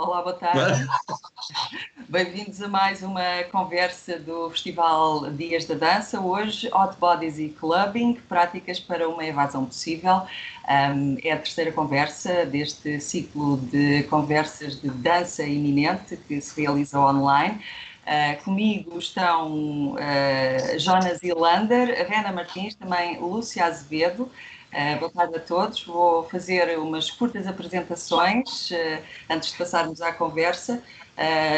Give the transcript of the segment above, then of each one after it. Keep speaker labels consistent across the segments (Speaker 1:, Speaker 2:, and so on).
Speaker 1: Olá, boa tarde. Bem-vindos a mais uma conversa do Festival Dias da Dança. Hoje, Hot Bodies e Clubbing, práticas para uma evasão possível. É a terceira conversa deste ciclo de conversas de dança iminente que se realiza online. Comigo estão Jonas Ilander, Rena Martins, também Lúcia Azevedo. Boa tarde a todos. Vou fazer umas curtas apresentações antes de passarmos à conversa.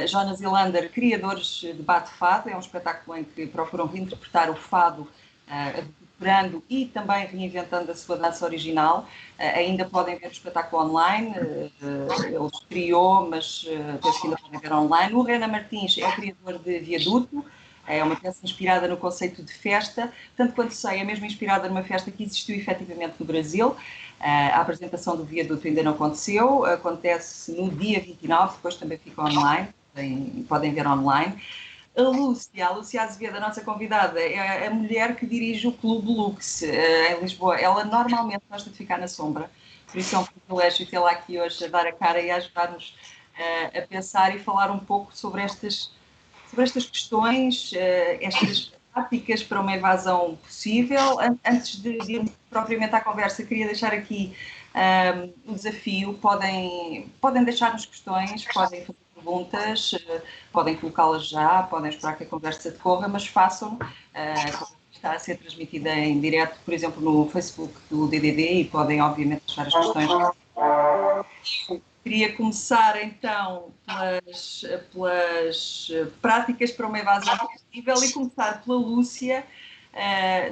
Speaker 1: Jonas Ilander, criadores de Bate Fado, é um espetáculo em que procuram reinterpretar o fado, recuperando e também reinventando a sua dança original. Ainda podem ver o espetáculo online, ele estreou, mas penso que ainda podem ver online. O Rena Martins é criador de Viaduto. É uma peça inspirada no conceito de festa, tanto quanto sei, é mesmo inspirada numa festa que existiu efetivamente no Brasil. A apresentação do Viaduto ainda não aconteceu, acontece no dia 29, depois também fica online, podem ver online. A Lúcia Azevedo, a nossa convidada, é a mulher que dirige o Clube Lux em Lisboa. Ela normalmente gosta de ficar na sombra, por isso é um privilégio tê-la aqui hoje a dar a cara e a ajudar-nos a pensar e falar um pouco sobre estas questões, estas práticas para uma evasão possível. Antes de ir propriamente à conversa, queria deixar aqui o desafio. Podem deixar-nos questões, podem fazer perguntas, podem colocá-las já, podem esperar que a conversa decorra, mas façam. Está a ser transmitida em direto, por exemplo, no Facebook do DDD e podem, obviamente, deixar as questões. Queria começar então pelas práticas para uma evasão possível e começar pela Lúcia,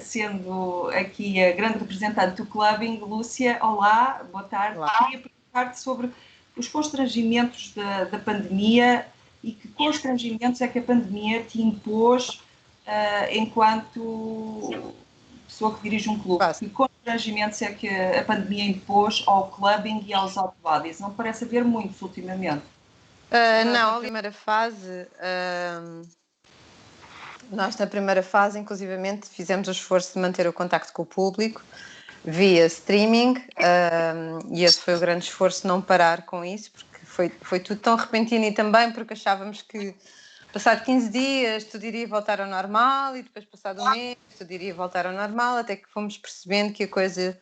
Speaker 1: sendo aqui a grande representante do clubbing. Lúcia, olá, boa tarde.
Speaker 2: Olá.
Speaker 1: Queria perguntar-te sobre os constrangimentos da pandemia e que constrangimentos é que a pandemia te impôs enquanto pessoa que dirige um clube. Que constrangimentos é que a pandemia impôs ao clubbing e aos hot bodies? Não parece haver muitos ultimamente.
Speaker 2: Não, a primeira fase, nós na primeira fase, inclusivamente, fizemos o esforço de manter o contacto com o público via streaming, e esse foi o grande esforço, não parar com isso, porque foi tudo tão repentino e também porque achávamos que passado 15 dias tudo iria voltar ao normal e depois passado um mês tudo iria voltar ao normal, até que fomos percebendo que a coisa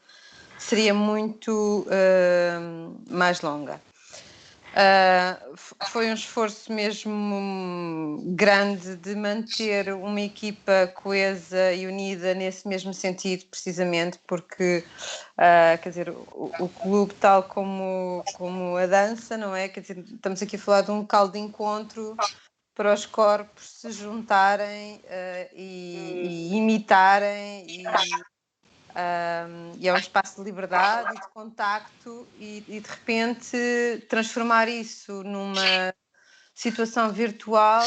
Speaker 2: seria muito mais longa. Foi um esforço mesmo grande de manter uma equipa coesa e unida nesse mesmo sentido, precisamente porque, quer dizer, o clube, tal como a dança, não é? Quer dizer, estamos aqui a falar de um local de encontro para os corpos se juntarem e imitarem e é um espaço de liberdade e de contacto e de repente transformar isso numa situação virtual,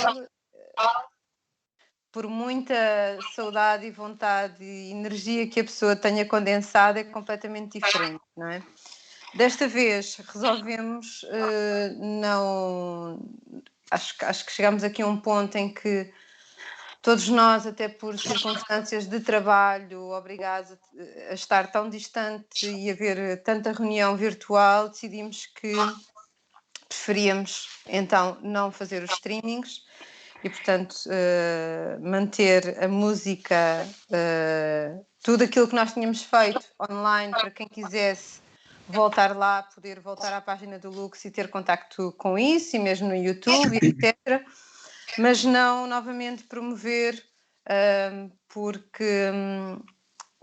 Speaker 2: por muita saudade e vontade e energia que a pessoa tenha condensado, é completamente diferente, não é? Desta vez resolvemos não... Acho que chegamos aqui a um ponto em que todos nós, até por circunstâncias de trabalho, obrigados a estar tão distante e a haver tanta reunião virtual, decidimos que preferíamos então não fazer os streamings e, portanto, manter a música, tudo aquilo que nós tínhamos feito online para quem quisesse voltar lá, poder voltar à página do Lux e ter contacto com isso, e mesmo no YouTube, etc., mas não novamente promover, porque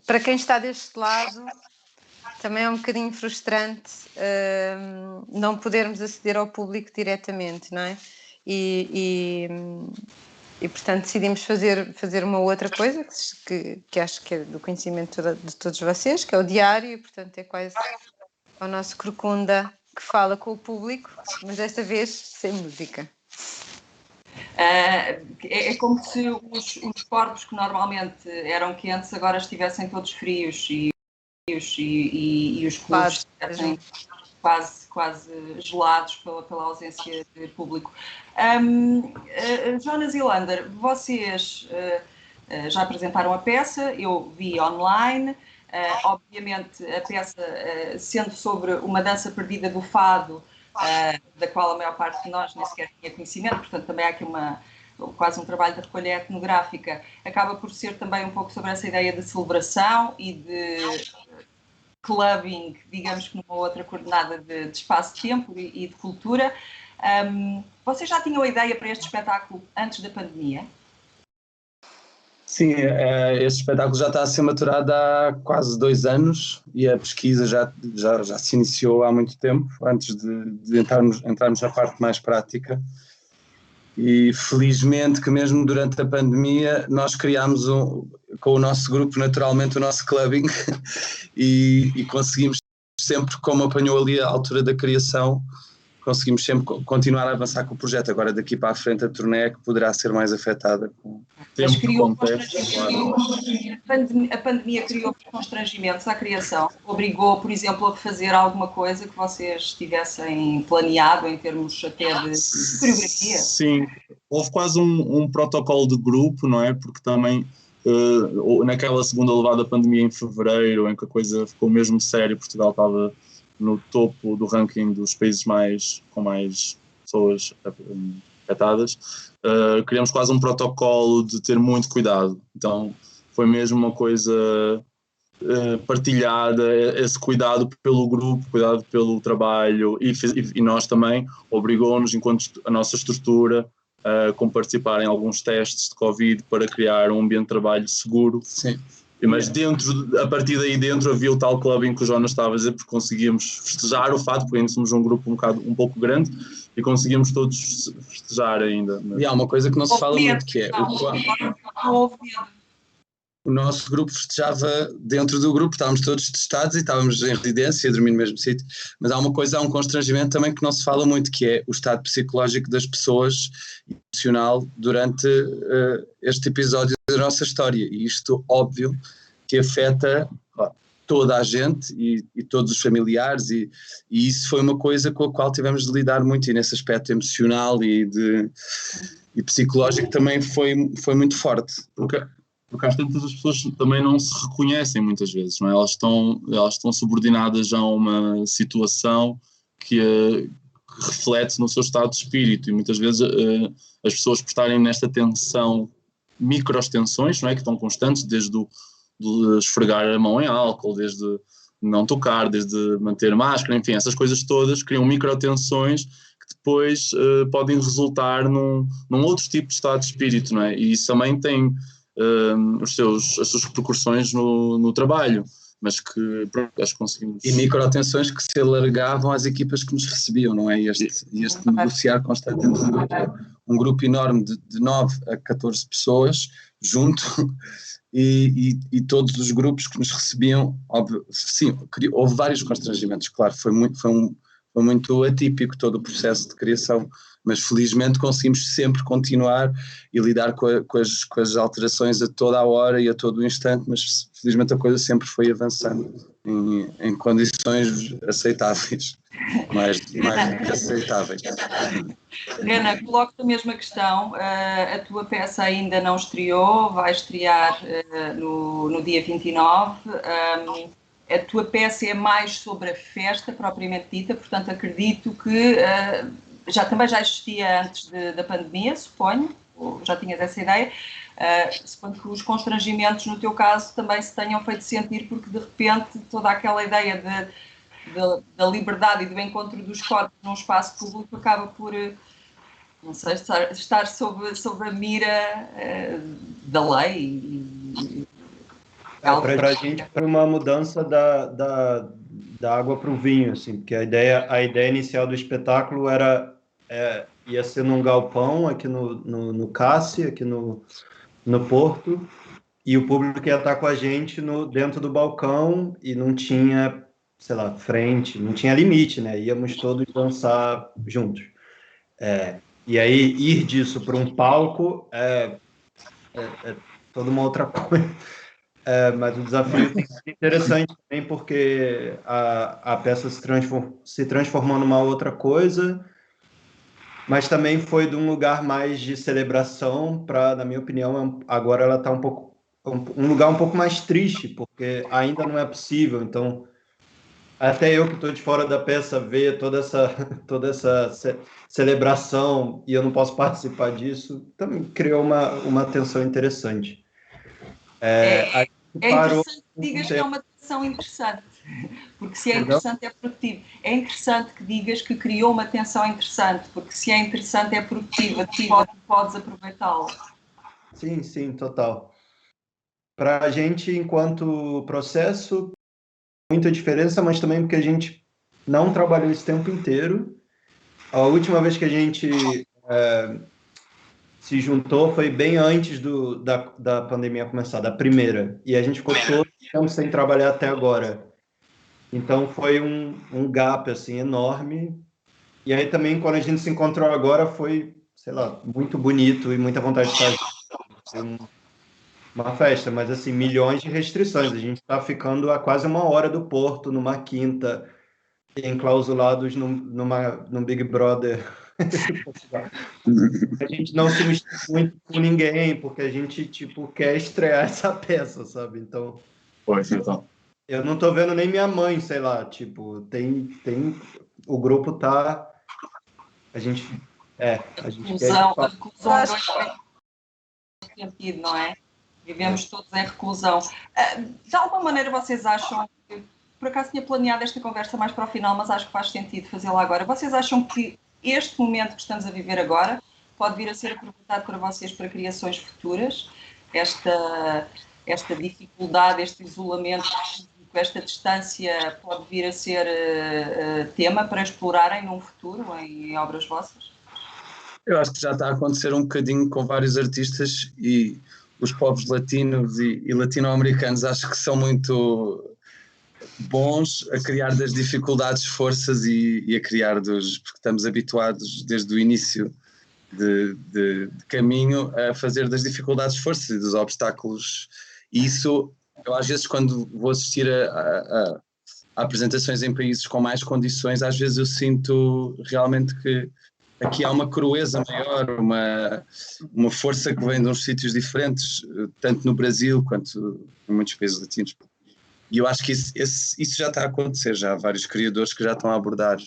Speaker 2: para quem está deste lado também é um bocadinho frustrante não podermos aceder ao público diretamente, não é? E portanto decidimos fazer uma outra coisa que acho que é do conhecimento de todos vocês, que é o diário, e portanto é quase o nosso corcunda que fala com o público, mas desta vez sem música.
Speaker 1: É como se os corpos que normalmente eram quentes agora estivessem todos frios e os clubes estivessem quase gelados pela ausência de público. Jonas Ilander, vocês já apresentaram a peça, eu vi online. Obviamente a peça, sendo sobre uma dança perdida do fado, da qual a maior parte de nós nem sequer tinha conhecimento, portanto também há aqui quase um trabalho de recolha etnográfica, acaba por ser também um pouco sobre essa ideia de celebração e de clubbing, digamos que numa outra coordenada de espaço-tempo e de cultura. Vocês já tinham a ideia para este espetáculo antes da pandemia?
Speaker 3: Sim, este espetáculo já está a ser maturado há quase 2 anos e a pesquisa já se iniciou há muito tempo, antes de entrarmos na parte mais prática. E felizmente que mesmo durante a pandemia nós criámos com o nosso grupo naturalmente o nosso clubbing e conseguimos sempre, como apanhou ali a altura da criação, conseguimos sempre continuar a avançar com o projeto. Agora daqui para a frente a turnê é que poderá ser mais afetada com o tempo que acontece.
Speaker 1: A pandemia criou constrangimentos à criação? Obrigou, por exemplo, a fazer alguma coisa que vocês tivessem planeado em termos até de coreografia?
Speaker 4: Sim, houve quase um protocolo de grupo, não é? Porque também naquela segunda levada da pandemia em fevereiro, em que a coisa ficou mesmo séria, Portugal estava no topo do ranking dos países com mais pessoas afetadas, criamos quase um protocolo de ter muito cuidado. Então foi mesmo uma coisa partilhada, esse cuidado pelo grupo, cuidado pelo trabalho, e nós também obrigou-nos, enquanto a nossa estrutura, com participar em alguns testes de Covid para criar um ambiente de trabalho seguro.
Speaker 3: Sim.
Speaker 4: Mas a partir daí dentro havia o tal clubbing que o Jonas estava a dizer, porque conseguíamos festejar o fato, porque ainda somos um grupo um pouco grande, e conseguimos todos festejar ainda.
Speaker 3: E há uma coisa que não se fala muito, que é o nosso grupo festejava dentro do grupo, estávamos todos testados e estávamos em residência, a dormir no mesmo sítio, mas há um constrangimento também que não se fala muito, que é o estado psicológico das pessoas, emocional, durante este episódio da nossa história, e isto, óbvio, que afeta toda a gente e todos os familiares, e isso foi uma coisa com a qual tivemos de lidar muito, e nesse aspecto emocional e psicológico também foi muito forte.
Speaker 4: Porque às tantas as pessoas também não se reconhecem muitas vezes, não é? Elas estão subordinadas a uma situação que reflete no seu estado de espírito, e muitas vezes as pessoas por estarem nesta tensão, micro-tensões, não é? Que estão constantes, desde de esfregar a mão em álcool, desde não tocar, desde manter máscara, enfim, essas coisas todas criam micro-tensões que depois podem resultar num outro tipo de estado de espírito, não é? E isso também tem as suas repercussões no trabalho, mas que acho que conseguimos...
Speaker 3: E microtensões que se alargavam às equipas que nos recebiam, não é? Este negociar constante entre um grupo enorme de 9 a 14 pessoas junto, e todos os grupos que nos recebiam, óbvio, sim, houve vários constrangimentos, claro, foi muito atípico todo o processo de criação, mas felizmente conseguimos sempre continuar e lidar com as alterações a toda a hora e a todo o instante, mas felizmente a coisa sempre foi avançando em condições aceitáveis, mais do que aceitáveis.
Speaker 1: Helena, coloco-te a mesma questão, a tua peça ainda não estreou, vai estrear no dia 29, a tua peça é mais sobre a festa propriamente dita, portanto acredito que também já existia antes da pandemia, suponho, ou já tinhas essa ideia, suponho que os constrangimentos no teu caso também se tenham feito sentir, porque de repente toda aquela ideia da liberdade e do encontro dos corpos num espaço público acaba por, não sei, estar sob a mira da lei.
Speaker 5: Para a gente foi uma mudança da água para o vinho, assim, porque a ideia inicial do espetáculo ia ser num galpão aqui no Cassi, aqui no Porto, e o público ia estar com a gente dentro do balcão, e não tinha, sei lá, frente, não tinha limite, né? Íamos todos dançar juntos. E aí ir disso para um palco é toda uma outra coisa. Mas o desafio tem sido interessante também, porque a peça se transformou numa outra coisa, mas também foi de um lugar mais de celebração para, na minha opinião, agora ela está um lugar um pouco mais triste, porque ainda não é possível. Então, Até eu que estou de fora da peça ver toda essa celebração e eu não posso participar disso, também criou uma tensão interessante.
Speaker 1: É
Speaker 5: Parou
Speaker 1: interessante que digas que é uma tensão interessante, porque se é interessante é produtivo. É interessante que digas que criou uma tensão interessante, porque se é interessante é produtiva, podes aproveitá-lo.
Speaker 5: Sim, sim, total. Para a gente, enquanto processo, muita diferença, mas também porque a gente não trabalhou esse tempo inteiro. A última vez que a gente se juntou foi bem antes da pandemia começar, da primeira. E a gente ficou todo tempo sem trabalhar até agora. Então foi um gap assim enorme. E aí também quando a gente se encontrou agora foi, sei lá, muito bonito e muita vontade de estar junto. Foi uma festa, mas assim, milhões de restrições. A gente está ficando a quase 1 hora do Porto, numa quinta, enclausulados num Big Brother. A gente não se mistura muito com ninguém, porque a gente, tipo, quer estrear essa peça, sabe? Então, eu não tô vendo nem minha mãe, sei lá, tipo, o grupo tá, a gente quer...
Speaker 1: A reclusão não tem sentido, não é? Vivemos todos em reclusão. De alguma maneira vocês acham, por acaso tinha planeado esta conversa mais para o final, mas acho que faz sentido fazê-la agora. Vocês acham que este momento que estamos a viver agora pode vir a ser aproveitado para vocês para criações futuras? Esta dificuldade, este isolamento físico, esta distância pode vir a ser tema para explorarem num futuro em obras vossas?
Speaker 3: Eu acho que já está a acontecer um bocadinho com vários artistas e os povos latinos e latino-americanos acho que são muito bons a criar das dificuldades forças e a criar porque estamos habituados desde o início de caminho a fazer das dificuldades forças e dos obstáculos. E isso, eu às vezes quando vou assistir a apresentações em países com mais condições, às vezes eu sinto realmente que aqui há uma crueza maior, uma força que vem de uns sítios diferentes, tanto no Brasil quanto em muitos países latinos. E eu acho que isso já está a acontecer, já há vários criadores que já estão a abordar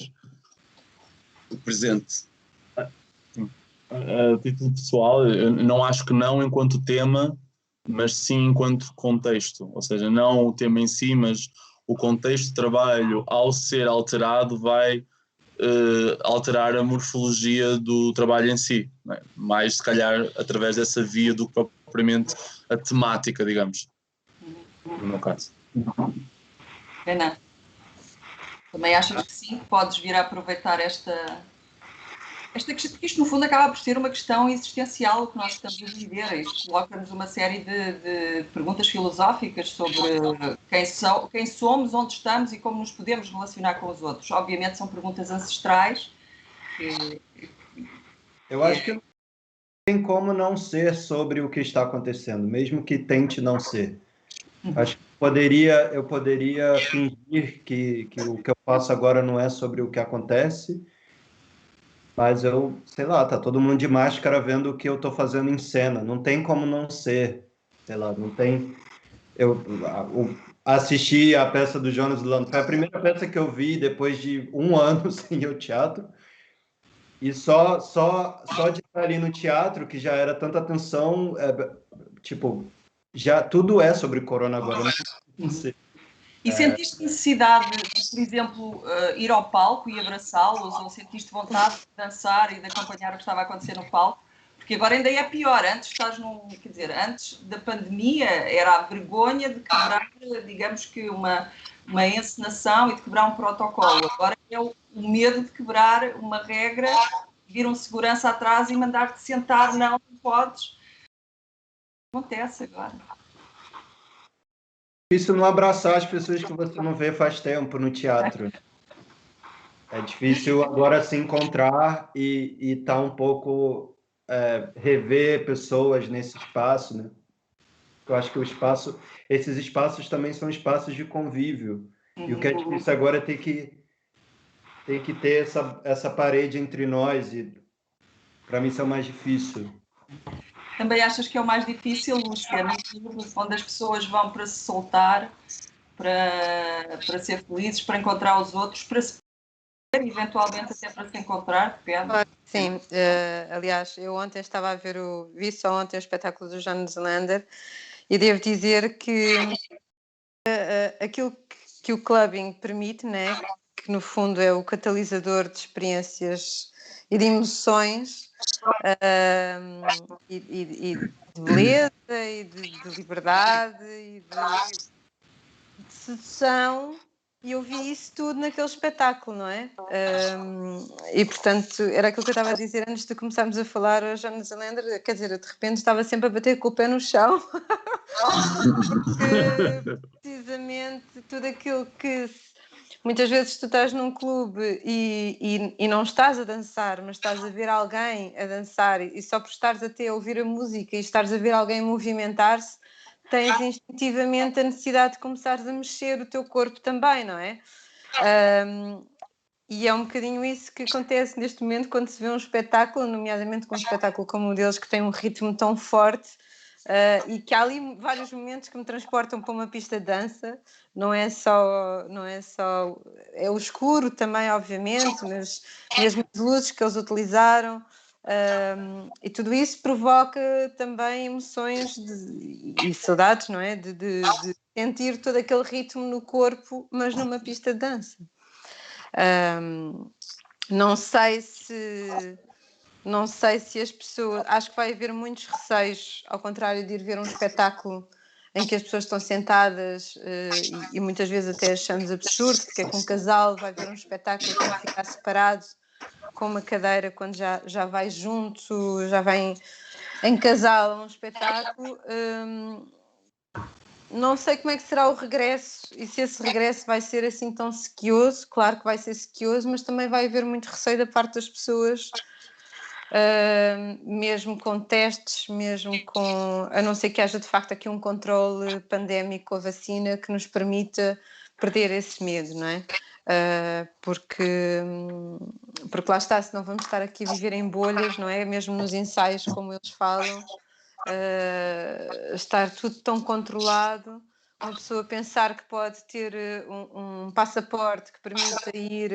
Speaker 3: o presente.
Speaker 4: A título pessoal, eu não acho que não enquanto tema, mas sim enquanto contexto. Ou seja, não o tema em si, mas o contexto de trabalho, ao ser alterado, vai alterar a morfologia do trabalho em si. Não é? Mais, se calhar, através dessa via do que propriamente a temática, digamos, no meu caso.
Speaker 1: Renan, também achas que sim, que podes vir a aproveitar esta questão, porque isto no fundo acaba por ser uma questão existencial que nós estamos a viver. Isto coloca-nos uma série de perguntas filosóficas sobre quem somos, onde estamos e como nos podemos relacionar com os outros. Obviamente são perguntas ancestrais.
Speaker 5: Eu acho que não tem como não ser sobre o que está acontecendo, mesmo que tente não ser. Acho que eu poderia fingir que o que eu faço agora não é sobre o que acontece, mas eu, sei lá, tá todo mundo de máscara vendo o que eu tô fazendo em cena. Não tem como não ser, sei lá, não tem... Eu assisti a peça do Jonas Lando, foi a primeira peça que eu vi depois de 1 ano sem ir ao teatro, e só de estar ali no teatro, que já era tanta tensão, tipo, já tudo é sobre corona agora, não sei.
Speaker 1: E sentiste necessidade de, por exemplo, ir ao palco e abraçá-los, ou sentiste vontade de dançar e de acompanhar o que estava a acontecer no palco? Porque agora ainda é pior. Antes antes da pandemia era a vergonha de quebrar, digamos que uma encenação e de quebrar um protocolo. Agora é o medo de quebrar uma regra, vir um segurança atrás e mandar-te sentar, não podes. Acontece agora.
Speaker 5: Difícil não abraçar as pessoas que você não vê faz tempo no teatro. É difícil agora se encontrar e tá um pouco rever pessoas nesse espaço, né? Eu acho que esses espaços também são espaços de convívio. E o que é difícil agora é ter que ter essa parede entre nós, e para mim isso é o mais difícil.
Speaker 1: Também achas que é o mais difícil, Lúcia, onde as pessoas vão para se soltar, para ser felizes, para encontrar os outros, para se ver, eventualmente até para se encontrar, depende.
Speaker 2: Sim, aliás, eu ontem estava a vi só ontem o espetáculo do Jan Zelander e devo dizer que aquilo que o clubbing permite, né, que no fundo é o catalisador de experiêncis e de emoções e de beleza e de liberdade e de sedução, e eu vi isso tudo naquele espetáculo, não é? E portanto, era aquilo que eu estava a dizer antes de começarmos a falar a Jonas Zelander, quer dizer, de repente estava sempre a bater com o pé no chão, porque precisamente tudo aquilo que muitas vezes tu estás num clube e não estás a dançar, mas estás a ver alguém a dançar e só por estares até a ouvir a música e estares a ver alguém movimentar-se, tens instintivamente a necessidade de começares a mexer o teu corpo também, não é? E é um bocadinho isso que acontece neste momento quando se vê um espetáculo, nomeadamente com um espetáculo como o deles, que tem um ritmo tão forte e que há ali vários momentos que me transportam para uma pista de dança. Não é só é o escuro também, obviamente, mas mesmo as luzes que eles utilizaram. E tudo isso provoca também emoções e saudades, não é? De sentir todo aquele ritmo no corpo, mas numa pista de dança. Não sei se as pessoas... Acho que vai haver muitos receios, ao contrário de ir ver um espetáculo em que as pessoas estão sentadas e muitas vezes até achamos absurdo, porque é que um casal vai ver um espetáculo e tem que ficar separado com uma cadeira quando já vai junto, já vai em casal a um espetáculo. Não sei como é que será o regresso e se esse regresso vai ser assim tão sequioso. Claro que vai ser sequioso, mas também vai haver muito receio da parte das pessoas, mesmo com testes, mesmo com... A não ser que haja de facto aqui um controle pandémico, a vacina, que nos permita perder esse medo, não é? Porque lá está, senão vamos estar aqui a viver em bolhas, não é? Mesmo nos ensaios, como eles falam, estar tudo tão controlado, uma pessoa pensar que pode ter um passaporte que permita ir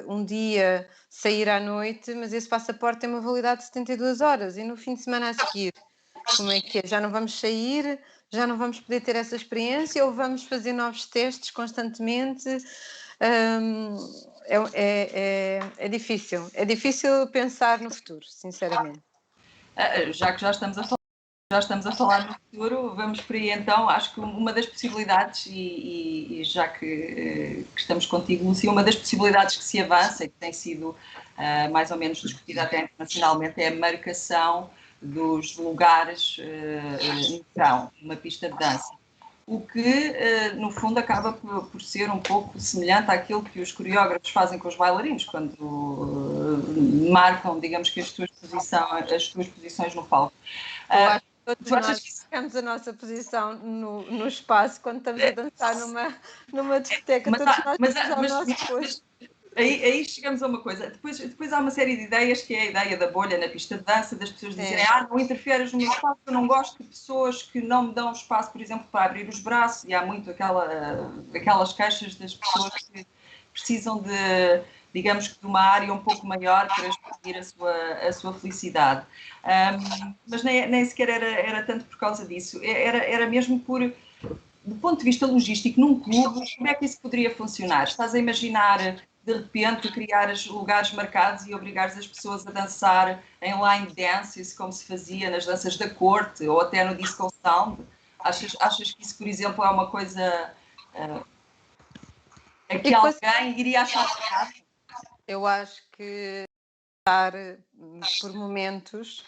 Speaker 2: um dia, sair à noite, mas esse passaporte tem uma validade de 72 horas e no fim de semana a seguir, como é que é? Já não vamos sair, já não vamos poder ter essa experiência ou vamos fazer novos testes constantemente? É difícil pensar no futuro, sinceramente.
Speaker 1: Já que já estamos a falar no futuro, vamos por aí então. Acho que uma das possibilidades, e já que estamos contigo, Lúcia, uma das possibilidades que se avança e que tem sido mais ou menos discutida até internacionalmente é a marcação dos lugares no chão, numa pista de dança. O que, no fundo, acaba por ser um pouco semelhante àquilo que os coreógrafos fazem com os bailarinos, quando marcam, digamos que as tuas posições no palco.
Speaker 2: Todos nós ficamos a nossa posição no espaço quando estamos a dançar numa discoteca.
Speaker 1: Aí chegamos a uma coisa. Depois há uma série de ideias, que é a ideia da bolha na pista de dança, das pessoas dizerem não interferes no meu espaço, eu não gosto de pessoas que não me dão espaço, por exemplo, para abrir os braços, e há muito aquelas queixas das pessoas que precisam de, digamos que de uma área um pouco maior para expandir a sua felicidade. Mas nem sequer era tanto por causa disso, era mesmo do ponto de vista logístico, num clube, como é que isso poderia funcionar? Estás a imaginar, de repente, criares lugares marcados e obrigares as pessoas a dançar em line dances, como se fazia nas danças da corte, ou até no disco sound? Achas que isso, por exemplo, é uma coisa que alguém iria achar piada?
Speaker 2: Eu acho que estar por momentos...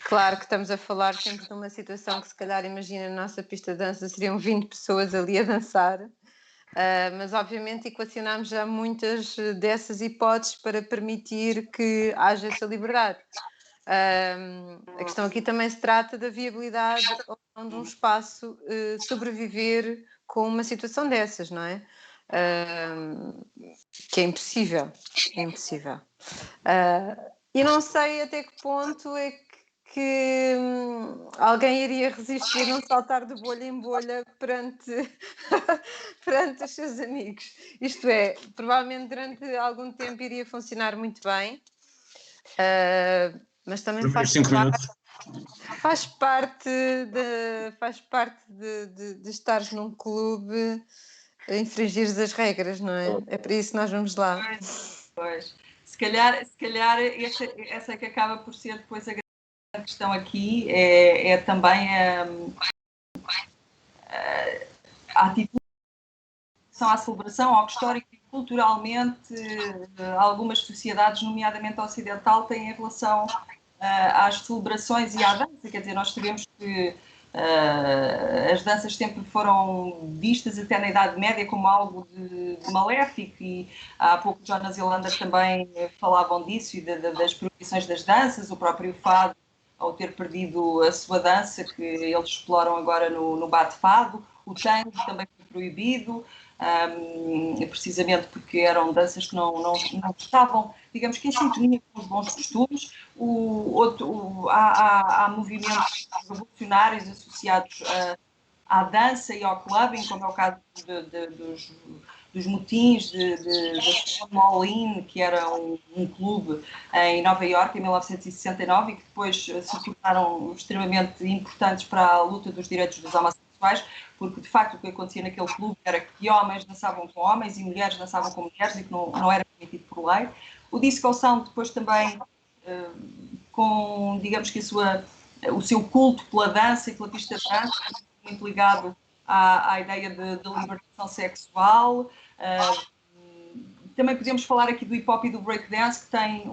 Speaker 2: Claro que estamos a falar sempre de uma situação que, se calhar, imagina, na nossa pista de dança seriam 20 pessoas ali a dançar, mas obviamente equacionamos já muitas dessas hipóteses para permitir que haja essa liberdade. A questão aqui também se trata da viabilidade ou não de um espaço sobreviver com uma situação dessas, não é? Que é impossível. E não sei até que ponto é que alguém iria resistir não saltar de bolha em bolha perante, perante os seus amigos. Isto é, provavelmente durante algum tempo iria funcionar muito bem, mas também faz parte de estares num clube a infringir as regras, não é? É para isso que nós vamos lá.
Speaker 1: Pois. Se calhar essa é que acaba por ser depois a grande questão aqui, é também a atitude à celebração, ao que histórico e culturalmente algumas sociedades, nomeadamente a ocidental, têm em relação às celebrações e à dança. Quer dizer, nós sabemos que as danças sempre foram vistas até na Idade Média como algo de maléfico, e há pouco já na Zelândia também falavam disso e das proibições das danças, o próprio fado, ao ter perdido a sua dança, que eles exploram agora no bate-fado, o tango também foi proibido, precisamente porque eram danças que não estavam, digamos que em sintonia com os bons costumes. Há movimentos revolucionários associados à dança e ao clubbing, como é o caso dos motins da Stonewall, que era um clube em Nova Iorque em 1969 e que depois se tornaram extremamente importantes para a luta dos direitos dos homossexuais, porque de facto o que acontecia naquele clube era que homens dançavam com homens e mulheres dançavam com mulheres e que não era permitido por lei. O disco sound depois também com, digamos que o seu culto pela dança e pela pista de dança, muito ligado à ideia de libertação sexual. Também podemos falar aqui do hip-hop e do breakdance, que tem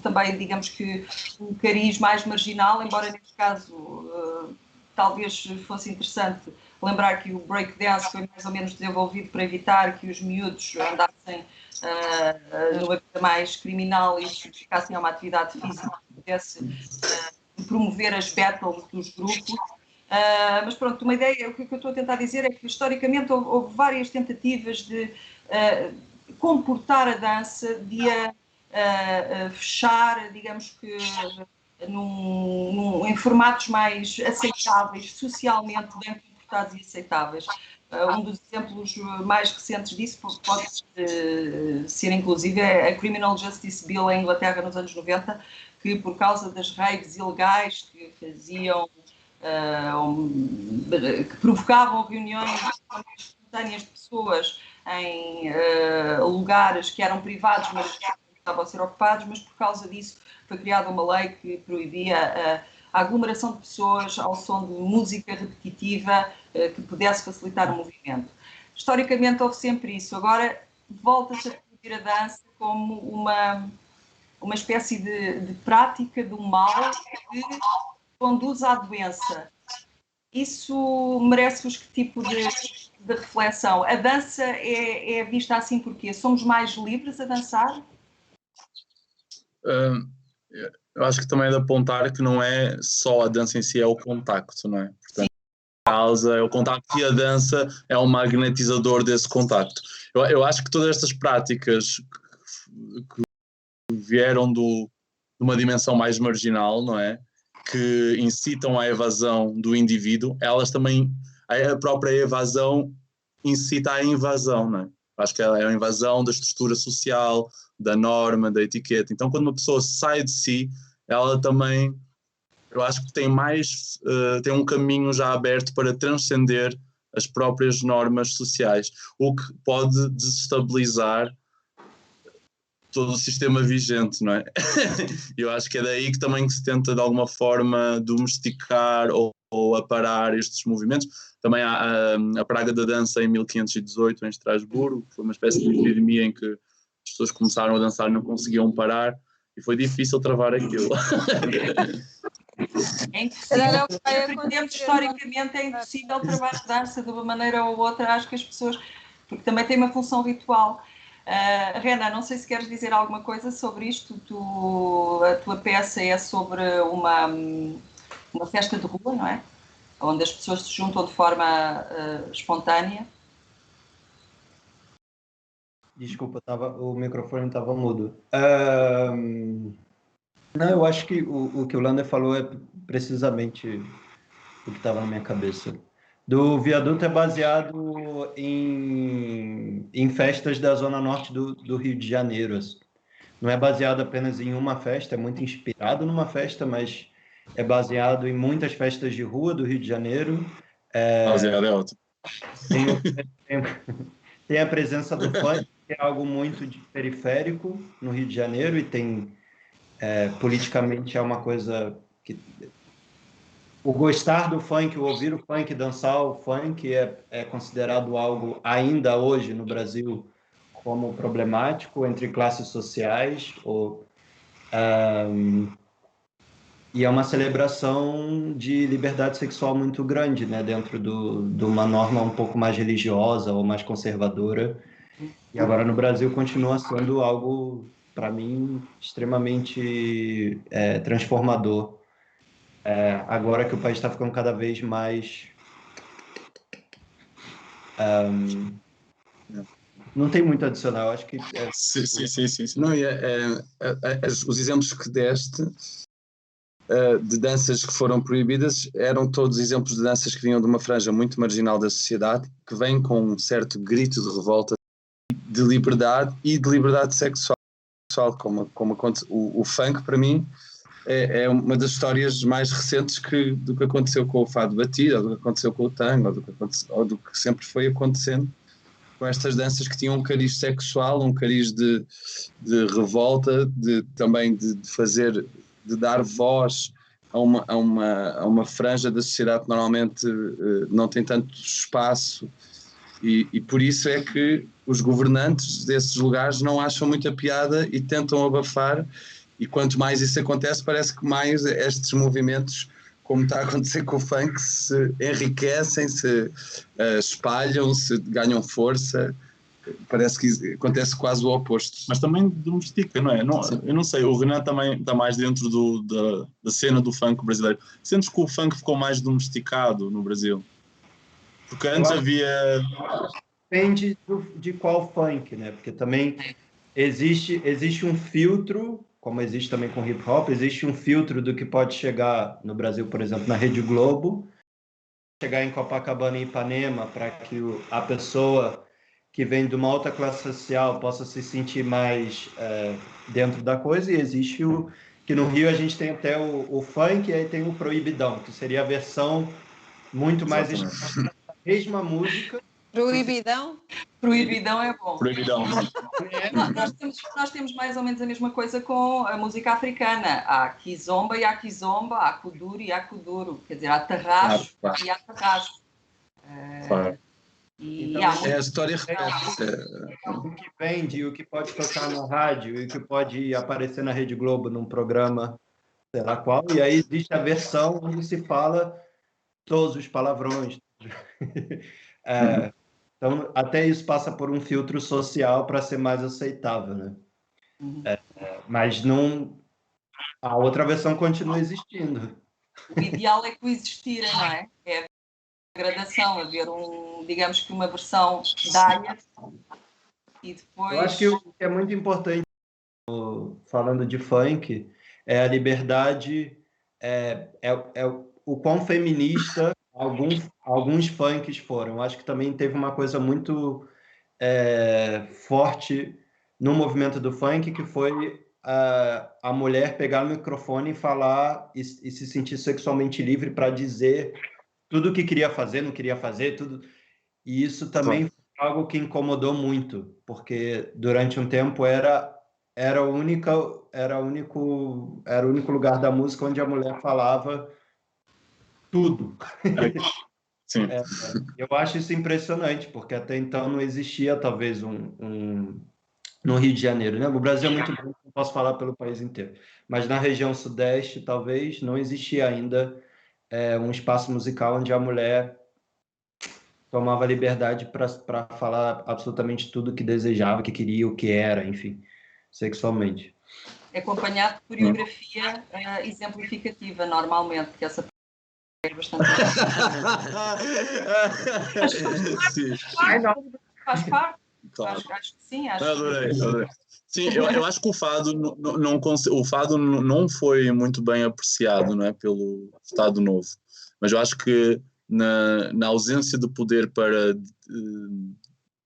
Speaker 1: também, digamos que, um cariz mais marginal, embora neste caso talvez fosse interessante lembrar que o breakdance foi mais ou menos desenvolvido para evitar que os miúdos andassem numa vida mais criminal e se dedicassem a uma atividade física que pudesse promover as battles dos grupos. Mas pronto, uma ideia, o que eu estou a tentar dizer é que historicamente houve várias tentativas de comportar a dança, de fechar, digamos que em formatos mais aceitáveis, socialmente bem comportados e aceitáveis. Um dos exemplos mais recentes disso pode ser inclusive a Criminal Justice Bill em Inglaterra nos anos 90, que por causa das raves ilegais que faziam, que provocavam reuniões espontâneas de pessoas em lugares que eram privados, mas estavam a ser ocupados, mas por causa disso foi criada uma lei que proibia a aglomeração de pessoas ao som de música repetitiva que pudesse facilitar o movimento. Historicamente houve sempre isso. Agora volta-se a proibir a dança como uma espécie de prática do mal que conduz à doença. Isso merece-vos que tipo de reflexão? A dança é vista assim porque somos mais livres a dançar?
Speaker 4: Eu acho que também é de apontar que não é só a dança em si, é o contacto, não é? Portanto, a causa é o contacto e a dança é um magnetizador desse contacto. Eu acho que todas estas práticas que vieram de uma dimensão mais marginal, não é? Que incitam à evasão do indivíduo, elas também, a própria evasão incita à invasão, não é? Acho que é a invasão da estrutura social, da norma, da etiqueta. Então, quando uma pessoa sai de si, ela também, eu acho que tem um caminho já aberto para transcender as próprias normas sociais, o que pode desestabilizar todo o sistema vigente, não é? Eu acho que é daí que também se tenta de alguma forma domesticar ou aparar estes movimentos. Também há a praga da dança em 1518 em Estrasburgo, que foi uma espécie de epidemia em que as pessoas começaram a dançar e não conseguiam parar e foi difícil travar aquilo.
Speaker 1: É impossível, historicamente é impossível travar a dança de uma maneira ou outra. Acho que as pessoas, porque também tem uma função ritual. Rena, não sei se queres dizer alguma coisa sobre isto. A tua peça é sobre uma festa de rua, não é? Onde as pessoas se juntam de forma espontânea.
Speaker 5: Desculpa, o microfone estava mudo. Não, eu acho que o que o Lander falou é precisamente o que estava na minha cabeça. Do Viaduto é baseado em festas da Zona Norte do Rio de Janeiro. Assim. Não é baseado apenas em uma festa, é muito inspirado numa festa, mas é baseado em muitas festas de rua do Rio de Janeiro.
Speaker 4: Baseado é ótimo.
Speaker 5: Tem a presença do funk, que é algo muito periférico no Rio de Janeiro, e tem, politicamente, é uma coisa que... O gostar do funk, o ouvir o funk, dançar o funk é considerado algo, ainda hoje no Brasil, como problemático entre classes sociais, e é uma celebração de liberdade sexual muito grande, né, dentro de uma norma um pouco mais religiosa ou mais conservadora. E agora no Brasil continua sendo algo, para mim, extremamente transformador. Agora que o país está ficando cada vez mais... não tem muito a adicionar, eu acho que...
Speaker 3: Sim. Não, os exemplos que deste de danças que foram proibidas eram todos exemplos de danças que vinham de uma franja muito marginal da sociedade, que vêm com um certo grito de revolta, de liberdade e de liberdade sexual, como o funk, para mim, é uma das histórias mais recentes do que aconteceu com o fado batido, ou do que aconteceu com o tango, ou do que sempre foi acontecendo com estas danças que tinham um cariz sexual, um cariz de revolta, também de fazer, de dar voz a uma franja da sociedade que normalmente não tem tanto espaço, e por isso é que os governantes desses lugares não acham muita piada e tentam abafar, e quanto mais isso acontece, parece que mais estes movimentos, como está a acontecer com o funk, se enriquecem, se espalham, se ganham força. Parece que acontece quase o oposto.
Speaker 4: Mas também domestica, não é? Eu não sei, o Renan também está mais dentro da cena do funk brasileiro. Sentes que o funk ficou mais domesticado no Brasil? Porque antes havia...
Speaker 5: Depende de qual funk, né? Porque também existe um filtro, como existe também com hip hop, existe um filtro do que pode chegar no Brasil, por exemplo, na Rede Globo, chegar em Copacabana e Ipanema, para que a pessoa que vem de uma alta classe social possa se sentir mais dentro da coisa, e existe que no Rio a gente tem até o funk, e aí tem o proibidão, que seria a versão muito mais da mesma música.
Speaker 2: Proibidão?
Speaker 1: Proibidão é bom.
Speaker 4: Proibidão.
Speaker 1: Nós temos mais ou menos a mesma coisa com a música africana. Há kizomba e há kizomba, há kuduro e há kuduro. Quer dizer, há tarraxo e há tarraxo.
Speaker 3: Claro. Então, é a história repete-se.
Speaker 5: O que vende, o que pode tocar no rádio e o que pode aparecer na Rede Globo num programa, sei lá qual, e aí existe a versão onde se fala todos os palavrões. Então, até isso passa por um filtro social para ser mais aceitável, né? Mas não... A outra versão continua existindo.
Speaker 1: O ideal é coexistir, não é? É a gradação, haver digamos que uma versão diet e depois...
Speaker 5: Eu acho que o que é muito importante, falando de funk, é a liberdade, o quão feminista alguns funks foram. Eu acho que também teve uma coisa muito forte no movimento do funk, que foi a mulher pegar o microfone e falar e se sentir sexualmente livre para dizer tudo o que queria fazer, não queria fazer, tudo. E isso também foi algo que incomodou muito, porque durante um tempo era o único lugar da música onde a mulher falava tudo.
Speaker 4: Sim.
Speaker 5: Eu acho isso impressionante, porque até então não existia talvez no Rio de Janeiro, né? O Brasil é muito grande, não posso falar pelo país inteiro, mas na região sudeste talvez não existia ainda um espaço musical onde a mulher tomava liberdade para falar absolutamente tudo o que desejava, que queria, o que era, enfim, sexualmente.
Speaker 1: É acompanhado de coreografia exemplificativa, normalmente, que essa é bastante...
Speaker 3: Sim.
Speaker 1: Faz parte.
Speaker 3: Claro.
Speaker 1: Acho que sim.
Speaker 3: Adorei.
Speaker 4: Sim, eu acho que o fado o fado não foi muito bem apreciado, não é, pelo Estado Novo, mas eu acho que na ausência de poder para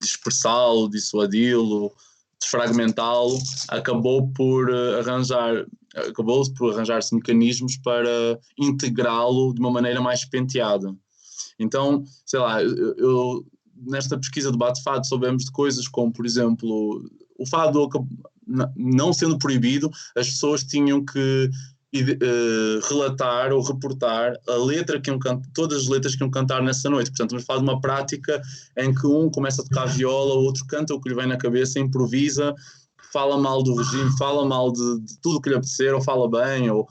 Speaker 4: dispersá-lo, dissuadi-lo, desfragmentá-lo, acabou por arranjar-se mecanismos para integrá-lo de uma maneira mais penteada. Então, sei lá, nesta pesquisa de Bate-Fado soubemos de coisas como, por exemplo, o fado não sendo proibido, as pessoas tinham que relatar ou reportar a letra que iam todas as letras que iam cantar nessa noite. Portanto, vamos falar de uma prática em que um começa a tocar viola, o outro canta o que lhe vem na cabeça, improvisa, fala mal do regime, fala mal de tudo o que lhe apetecer, ou fala bem, ou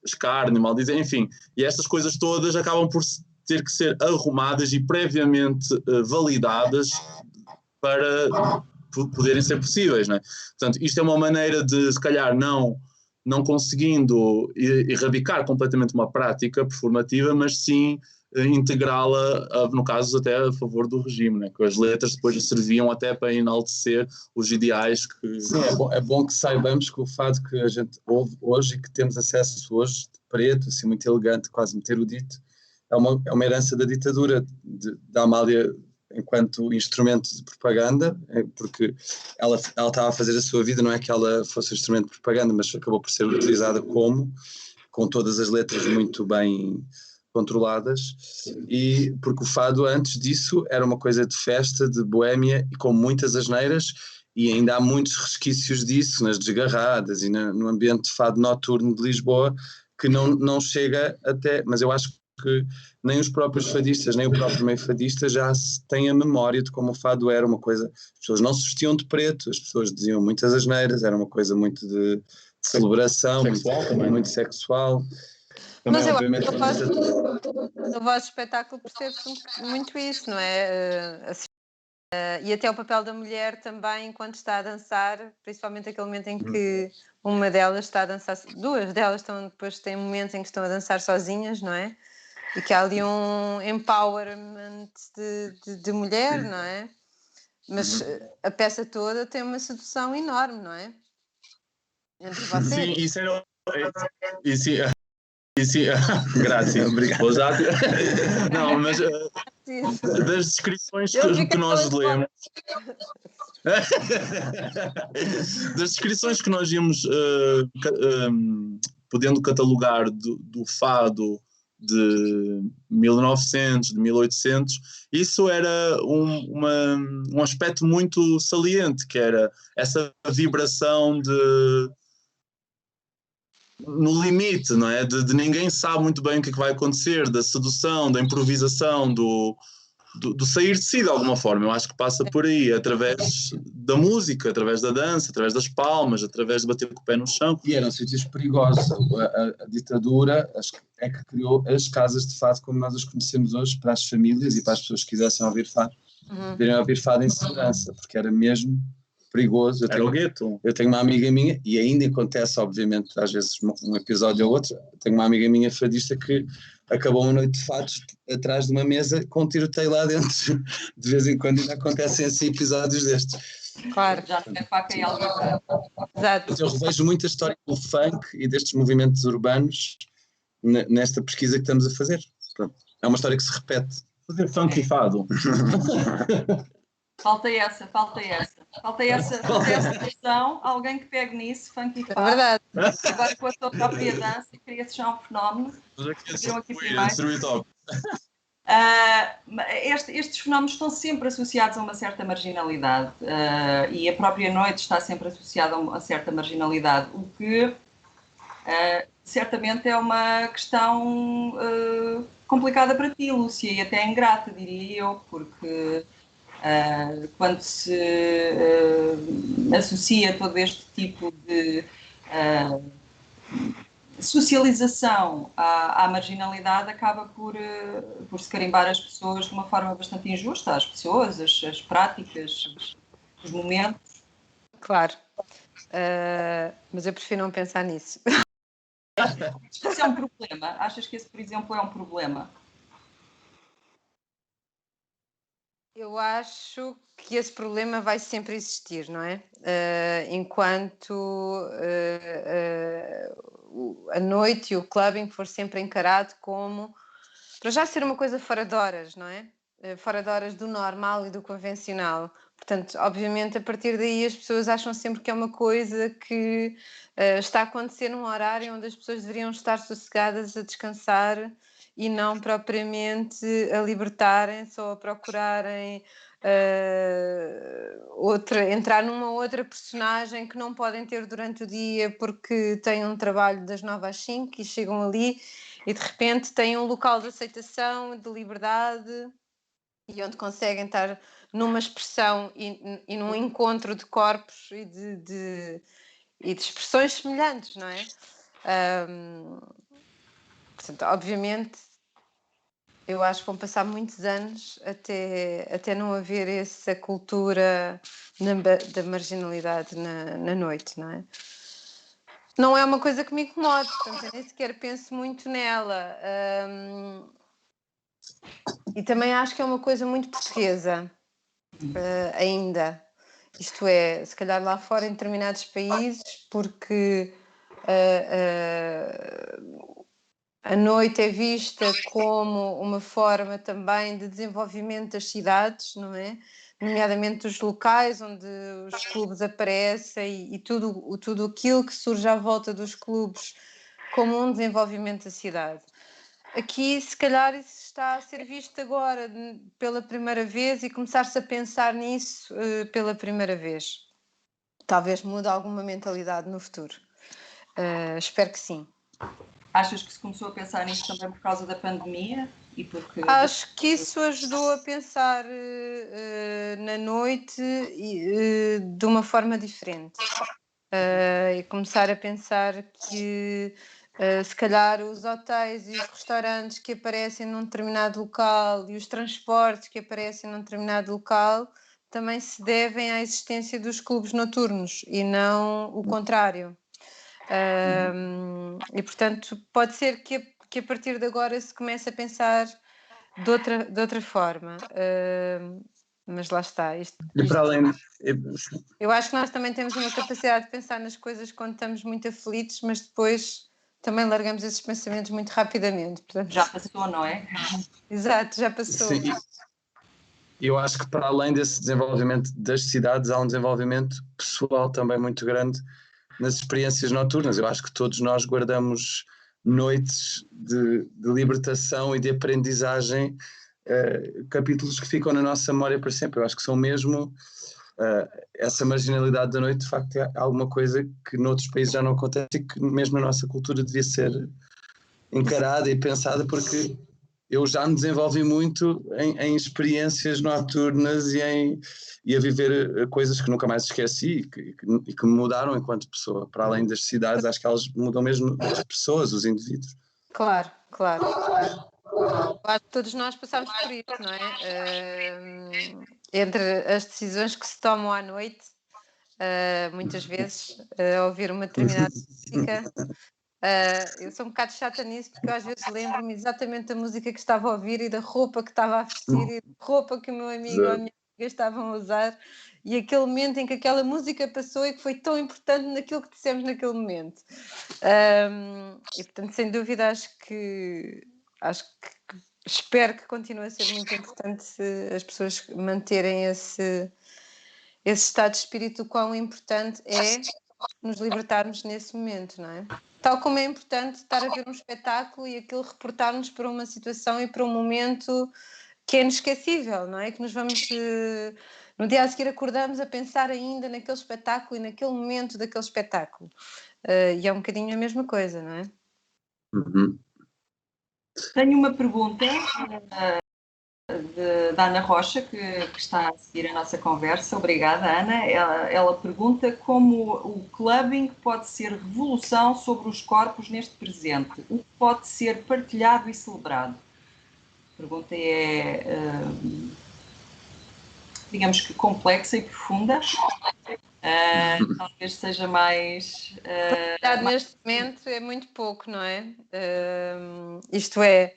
Speaker 4: escárnio, maldizer, enfim. E estas coisas todas acabam por ter que ser arrumadas e previamente validadas para poderem ser possíveis, não é? Portanto, isto é uma maneira de, se calhar, não conseguindo erradicar completamente uma prática performativa, mas sim integrá-la, no caso, até a favor do regime, né? Que as letras depois serviam até para enaltecer os ideais que...
Speaker 3: Sim, é bom que saibamos que o fado que a gente ouve hoje e que temos acesso hoje, de preto, assim, muito elegante, quase muito erudito, é uma herança da ditadura da Amália enquanto instrumento de propaganda, porque ela estava a fazer a sua vida, não é que ela fosse um instrumento de propaganda, mas acabou por ser utilizada com todas as letras muito bem controladas, e porque o fado antes disso era uma coisa de festa, de boémia e com muitas asneiras, e ainda há muitos resquícios disso nas desgarradas e no ambiente de fado noturno de Lisboa, que não chega até, mas eu acho que nem os próprios fadistas, nem o próprio meio fadista já têm a memória de como o fado era uma coisa, as pessoas não se vestiam de preto, as pessoas diziam muitas asneiras, era uma coisa muito de celebração, muito sexual.
Speaker 2: Também, mas eu acho que no vosso espetáculo percebe-se muito isso, não é? Assim, e até o papel da mulher também enquanto está a dançar, principalmente aquele momento em que uma delas está a dançar, duas delas depois têm momentos em que estão a dançar sozinhas, não é? E que há ali um empowerment de mulher, não é? Mas a peça toda tem uma sedução enorme, não é? Entre vocês.
Speaker 4: Sim, isso era... Graças, obrigado. Não, mas das descrições que nós lemos, das descrições que nós íamos podendo catalogar do fado de 1900, de 1800, isso era um aspecto muito saliente, que era essa vibração no limite, não é? De ninguém sabe muito bem o que é que vai acontecer, da sedução, da improvisação, do sair de si de alguma forma. Eu acho que passa por aí, através da música, através da dança, através das palmas, através de bater com o pé no chão.
Speaker 3: E eram sítios perigosos. A ditadura é que criou as casas de fado como nós as conhecemos hoje, para as famílias e para as pessoas que quisessem ouvir fado, poderem ouvir fado em segurança, porque era mesmo perigoso.
Speaker 4: Era o gueto.
Speaker 3: Eu tenho uma amiga minha, e ainda acontece, obviamente, às vezes um episódio ou outro, tenho uma amiga minha fadista que acabou uma noite de fados atrás de uma mesa com um tiroteio lá dentro. De vez em quando ainda acontecem assim episódios destes.
Speaker 2: Claro.
Speaker 1: Já tem faca e algo.
Speaker 2: Exato.
Speaker 3: Eu revejo muita história do funk e destes movimentos urbanos nesta pesquisa que estamos a fazer. Pronto. É uma história que se repete.
Speaker 4: Fazer funk e fado.
Speaker 1: Falta essa questão, alguém que pegue nisso, funk e fado.
Speaker 2: É verdade.
Speaker 1: Agora com a tua própria dança, cria-se já um fenómeno. Estes fenómenos estão sempre associados a uma certa marginalidade e a própria noite está sempre associada a uma certa marginalidade, o que certamente é uma questão complicada para ti, Lúcia, e até ingrata, diria eu, porque quando se associa todo este tipo de socialização à marginalidade, acaba por se carimbar as pessoas de uma forma bastante injusta, as pessoas, as práticas, os momentos.
Speaker 2: Claro, mas eu prefiro não pensar nisso.
Speaker 1: Isso é um problema? Achas que esse, por exemplo, é um problema?
Speaker 2: Eu acho que esse problema vai sempre existir, não é? Enquanto a noite e o clubbing for sempre encarado como, para já ser uma coisa fora de horas, não é? Fora de horas do normal e do convencional. Portanto, obviamente, a partir daí as pessoas acham sempre que é uma coisa que está a acontecer num horário onde as pessoas deveriam estar sossegadas a descansar e não propriamente a libertarem-se ou a procurarem entrar numa outra personagem que não podem ter durante o dia porque têm um trabalho das 9 às 5 e chegam ali e de repente têm um local de aceitação, de liberdade e onde conseguem estar numa expressão e num encontro de corpos e de expressões semelhantes, não é? Portanto, obviamente, eu acho que vão passar muitos anos até não haver essa cultura da marginalidade na noite, não é? Não é uma coisa que me incomode, portanto, eu nem sequer penso muito nela. E também acho que é uma coisa muito portuguesa, ainda. Isto é, se calhar lá fora em determinados países, porque a noite é vista como uma forma também de desenvolvimento das cidades, não é? Nomeadamente os locais onde os clubes aparecem e tudo aquilo que surge à volta dos clubes como um desenvolvimento da cidade. Aqui, se calhar, isso está a ser visto agora pela primeira vez e começar-se a pensar nisso pela primeira vez. Talvez mude alguma mentalidade no futuro. Espero que sim.
Speaker 1: Achas que se começou a pensar nisso também por causa da pandemia? E porque...
Speaker 2: Acho que isso ajudou a pensar na noite de uma forma diferente. E começar a pensar que se calhar os hotéis e os restaurantes que aparecem num determinado local e os transportes que aparecem num determinado local também se devem à existência dos clubes noturnos e não o contrário. E portanto pode ser que a partir de agora se comece a pensar de outra forma. Mas lá está.
Speaker 3: E para além...
Speaker 2: Eu acho que nós também temos uma capacidade de pensar nas coisas quando estamos muito aflitos, mas depois também largamos esses pensamentos muito rapidamente. Portanto...
Speaker 1: Já passou, não é?
Speaker 2: Exato, já passou.
Speaker 3: Sim. Eu acho que para além desse desenvolvimento das cidades, há um desenvolvimento pessoal também muito grande nas experiências noturnas. Eu acho que todos nós guardamos noites de libertação e de aprendizagem, capítulos que ficam na nossa memória para sempre. Eu acho que são mesmo... essa marginalidade da noite, de facto, é alguma coisa que noutros países já não acontece e que mesmo a nossa cultura devia ser encarada e pensada, porque eu já me desenvolvi muito em experiências noturnas e a viver coisas que nunca mais esqueci e que me mudaram enquanto pessoa. Para além das cidades, acho que elas mudam mesmo as pessoas, os indivíduos.
Speaker 2: Claro. Acho que todos nós passamos por isso, não é? Entre as decisões que se tomam à noite, muitas vezes, ouvir uma determinada música. Eu sou um bocado chata nisso porque eu às vezes lembro-me exatamente da música que estava a ouvir e da roupa que estava a vestir e da roupa que o meu amigo ou a minha amiga estavam a usar e aquele momento em que aquela música passou e que foi tão importante naquilo que dissemos naquele momento. E portanto, sem dúvida, acho que espero que continue a ser muito importante as pessoas manterem esse estado de espírito, quão importante é nos libertarmos nesse momento, não é? Tal como é importante estar a ver um espetáculo e aquilo reportar-nos para uma situação e para um momento que é inesquecível, não é? Que nos vamos... no dia a seguir acordamos a pensar ainda naquele espetáculo e naquele momento daquele espetáculo. E é um bocadinho a mesma coisa, não é?
Speaker 3: Uhum.
Speaker 1: Tenho uma pergunta da Ana Rocha, que está a seguir a nossa conversa. Obrigada, Ana. Ela pergunta como o clubbing pode ser revolução sobre os corpos neste presente. O que pode ser partilhado e celebrado? A pergunta é, digamos que complexa e profunda. Talvez seja mais...
Speaker 2: neste momento é muito pouco, não é? Isto é...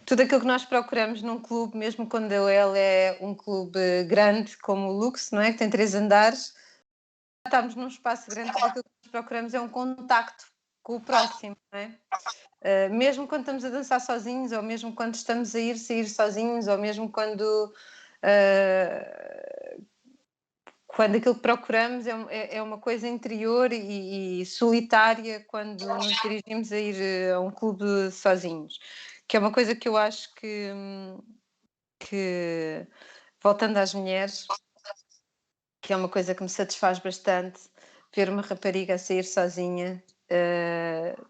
Speaker 2: tudo aquilo que nós procuramos num clube, mesmo quando ele é um clube grande como o Lux, não é? Que tem 3 andares, estamos num espaço grande, tudo aquilo que nós procuramos é um contacto com o próximo, não é? Mesmo quando estamos a dançar sozinhos, ou mesmo quando estamos a sair sozinhos, ou mesmo quando aquilo que procuramos é uma coisa interior e solitária quando nos dirigimos a ir a um clube sozinhos, que é uma coisa que eu acho que voltando às mulheres, que é uma coisa que me satisfaz bastante, ver uma rapariga a sair sozinha,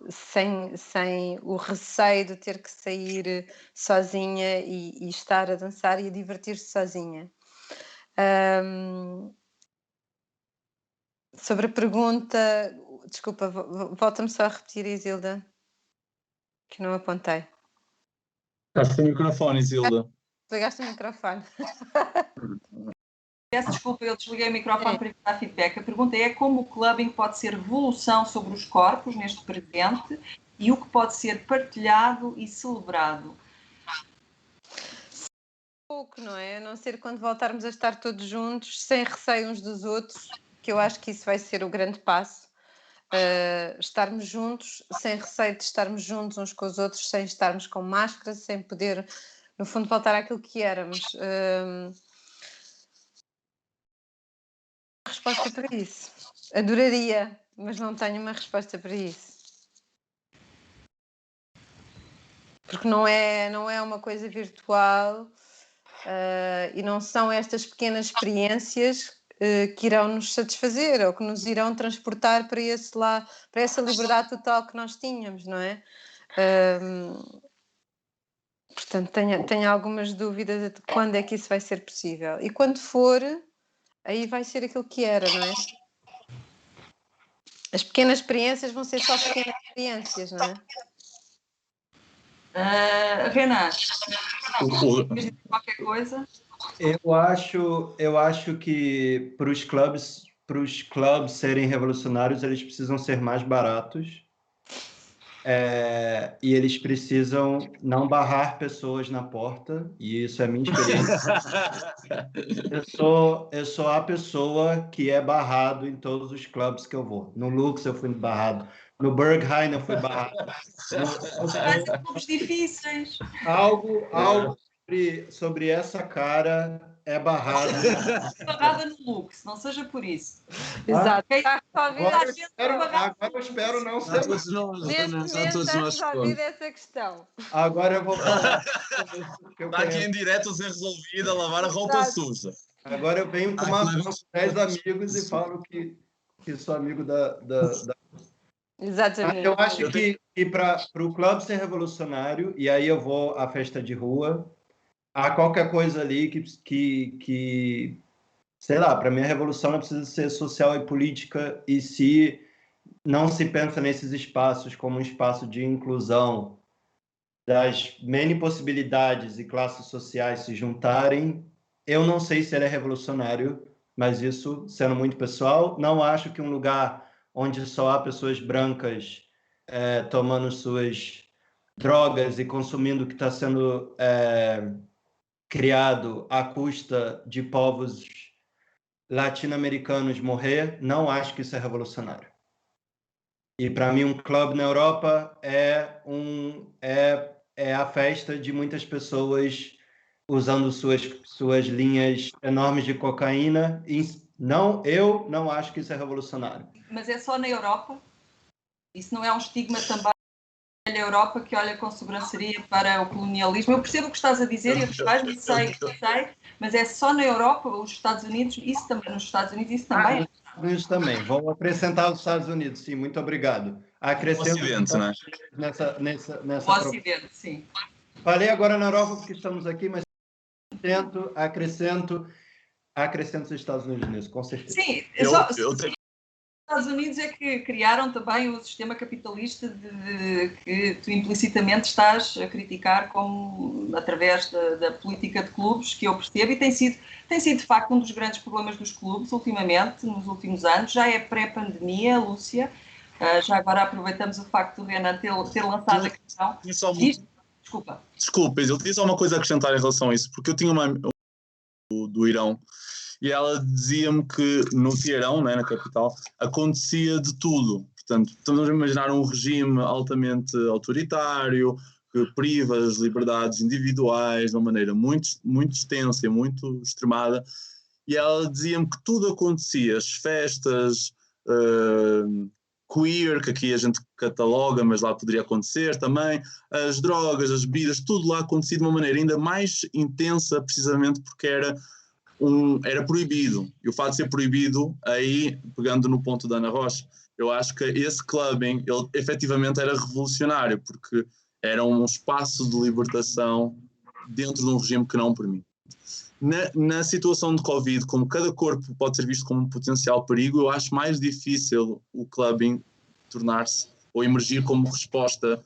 Speaker 2: sem o receio de ter que sair sozinha e estar a dançar e a divertir-se sozinha. Sobre a pergunta, desculpa, volta-me só a repetir, Isilda, que não apontei.
Speaker 4: Estás sem microfone, Isilda.
Speaker 2: Pegaste o microfone.
Speaker 1: Peço desculpa, eu desliguei o microfone para dar feedback. A pergunta é como o clubbing pode ser revolução sobre os corpos neste presente e o que pode ser partilhado e celebrado.
Speaker 2: Pouco, não é? A não ser quando voltarmos a estar todos juntos, sem receio uns dos outros, que eu acho que isso vai ser o grande passo. Estarmos juntos, sem receio de estarmos juntos uns com os outros, sem estarmos com máscara, sem poder, no fundo, voltar àquilo que éramos. Resposta para isso. Adoraria, mas não tenho uma resposta para isso. Porque não é uma coisa virtual e não são estas pequenas experiências que irão nos satisfazer ou que nos irão transportar para essa liberdade total que nós tínhamos, não é? Portanto, tenho algumas dúvidas de quando é que isso vai ser possível. E quando for, aí vai ser aquilo que era, não é? As pequenas experiências vão ser só pequenas experiências, não é?
Speaker 1: Renato, queres dizer qualquer coisa?
Speaker 5: Eu acho que para os clubes serem revolucionários, eles precisam ser mais baratos. E eles precisam não barrar pessoas na porta, e isso é minha experiência. Eu sou a pessoa que é barrado em todos os clubes que eu vou. No Lux eu fui barrado, no Berghain eu fui barrado.
Speaker 1: Vai ser clubes difíceis.
Speaker 5: Algo sobre essa cara é barrado.
Speaker 1: Barrada no Lux, não seja por isso.
Speaker 2: Exato.
Speaker 5: Agora eu espero não ser.
Speaker 2: Neste momento estás resolvida essa questão.
Speaker 5: Agora eu vou falar.
Speaker 4: Está aqui em direto a ser resolvida, a lavar a roupa suja.
Speaker 5: Agora eu venho com 10 amigos e falo que sou amigo da...
Speaker 2: Exatamente.
Speaker 5: Eu acho que para o clube ser revolucionário, e aí eu vou à festa de rua, há qualquer coisa ali que sei lá, para mim a revolução não precisa ser social e política, e se não se pensa nesses espaços como um espaço de inclusão das N possibilidades e classes sociais se juntarem, eu não sei se ele é revolucionário, mas isso, sendo muito pessoal, não acho que um lugar onde só há pessoas brancas tomando suas drogas e consumindo o que está sendo criado à custa de povos latino-americanos morrer, não acho que isso é revolucionário. E para mim um clube na Europa é a festa de muitas pessoas usando suas linhas enormes de cocaína. Eu não acho que isso é revolucionário.
Speaker 1: Mas é só na Europa? Isso não é um estigma também na Europa que olha com sobranceria para o colonialismo? Eu percebo o que estás a dizer e sei, mas é só na Europa, os Estados Unidos, isso também, nos Estados Unidos, isso também.
Speaker 5: Nos Estados Unidos também. Vou acrescentar os Estados Unidos, sim, muito obrigado. Acrescento
Speaker 4: o Ocidente, né?
Speaker 5: nessa
Speaker 1: o Ocidente, sim.
Speaker 5: Falei agora na Europa porque estamos aqui, mas acrescento os Estados Unidos nisso, com certeza.
Speaker 1: Sim, os Estados Unidos é que criaram também o sistema capitalista que tu implicitamente estás a criticar através da política de clubes, que eu percebo, e tem sido de facto um dos grandes problemas dos clubes ultimamente, nos últimos anos. Já é pré-pandemia, Lúcia, já agora aproveitamos o facto do Renan ter lançado a questão. Desculpa.
Speaker 4: Eu tinha só uma coisa a acrescentar em relação a isso, porque eu tinha uma do Irão, e ela dizia-me que no Teherão, né, na capital, acontecia de tudo. Portanto, estamos a imaginar um regime altamente autoritário, que priva as liberdades individuais de uma maneira muito, muito extensa e muito extremada, e ela dizia-me que tudo acontecia, as festas queer, que aqui a gente cataloga, mas lá poderia acontecer também, as drogas, as bebidas, tudo lá acontecia de uma maneira ainda mais intensa, precisamente porque era proibido. E o fato de ser proibido, aí, pegando no ponto da Ana Rocha, eu acho que esse clubbing, ele efetivamente era revolucionário, porque era um espaço de libertação dentro de um regime que não permite. Na situação de Covid, como cada corpo pode ser visto como um potencial perigo, eu acho mais difícil o clubbing tornar-se ou emergir como resposta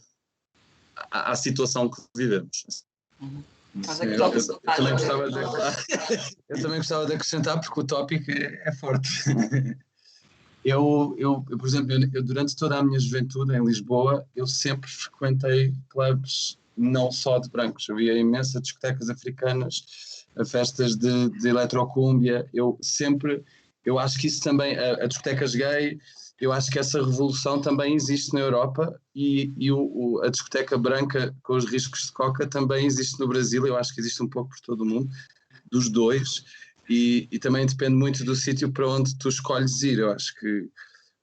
Speaker 4: à situação que vivemos.
Speaker 3: Eu também gostava de acrescentar, porque o tópico é forte. Por exemplo, durante toda a minha juventude em Lisboa, eu sempre frequentei clubes não só de brancos. Eu ia imensas discotecas africanas, a festas de eletrocúmbia. Eu acho que isso também, a discotecas gay, eu acho que essa revolução também existe na Europa, e a discoteca branca com os riscos de coca também existe no Brasil. Eu acho que existe um pouco por todo o mundo, dos dois, e também depende muito do sítio para onde tu escolhes ir. Eu acho que,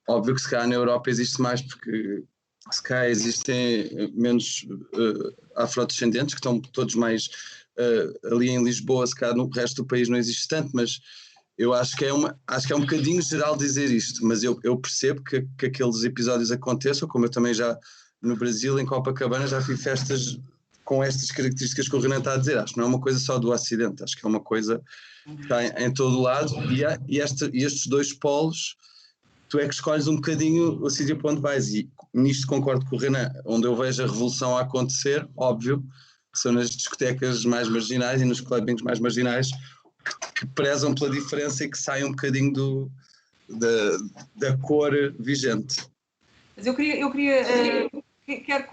Speaker 3: óbvio que se calhar na Europa existe mais, porque se calhar existem menos afrodescendentes, que estão todos mais ali em Lisboa. Se calhar no resto do país não existe tanto, mas eu acho que é um bocadinho geral dizer isto, mas eu percebo que aqueles episódios aconteçam, como eu também já no Brasil, em Copacabana, já fui festas com estas características que o Renan está a dizer. Acho que não é uma coisa só do Ocidente, acho que é uma coisa que está em todo o lado, e estes dois polos, tu é que escolhes um bocadinho o sítio para onde vais, e nisto concordo com o Renan. Onde eu vejo a revolução a acontecer, óbvio, são nas discotecas mais marginais e nos clubbings mais marginais, que prezam pela diferença e que saem um bocadinho da cor vigente.
Speaker 1: Mas quero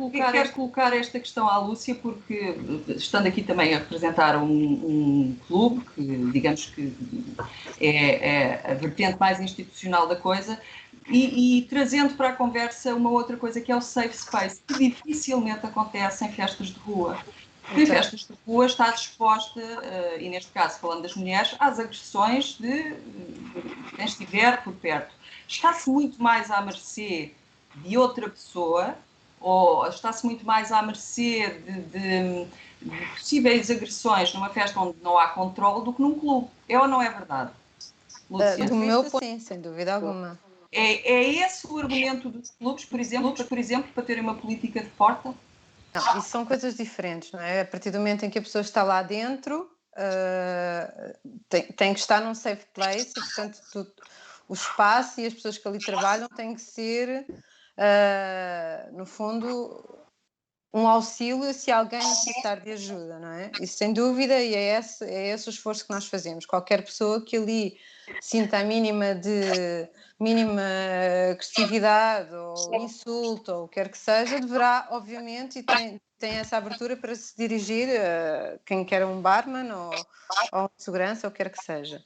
Speaker 1: colocar esta questão à Lúcia, porque estando aqui também a representar um clube, que digamos que é a vertente mais institucional da coisa, e trazendo para a conversa uma outra coisa, que é o safe space, que dificilmente acontece em festas de rua. Porque em festas de rua está disposta, e neste caso falando das mulheres, às agressões de quem estiver por perto. Está-se muito mais à mercê de outra pessoa, ou está-se muito mais à mercê de possíveis agressões numa festa onde não há controle, do que num clube. É ou não é verdade, Lúcia?
Speaker 2: Do meu ponto, sim, sem dúvida alguma.
Speaker 1: É esse o argumento dos clubes, por exemplo, para terem uma política de porta?
Speaker 2: Não, isso são coisas diferentes, não é? A partir do momento em que a pessoa está lá dentro, tem que estar num safe place, e portanto o espaço e as pessoas que ali trabalham têm que ser, no fundo, um auxílio se alguém necessitar de ajuda, não é? Isso sem dúvida, e é esse o esforço que nós fazemos. Qualquer pessoa que ali sinta a mínima agressividade ou insulto ou o que quer que seja, deverá, obviamente, e tem essa abertura para se dirigir a quem quer um barman ou um segurança, ou o que quer que seja.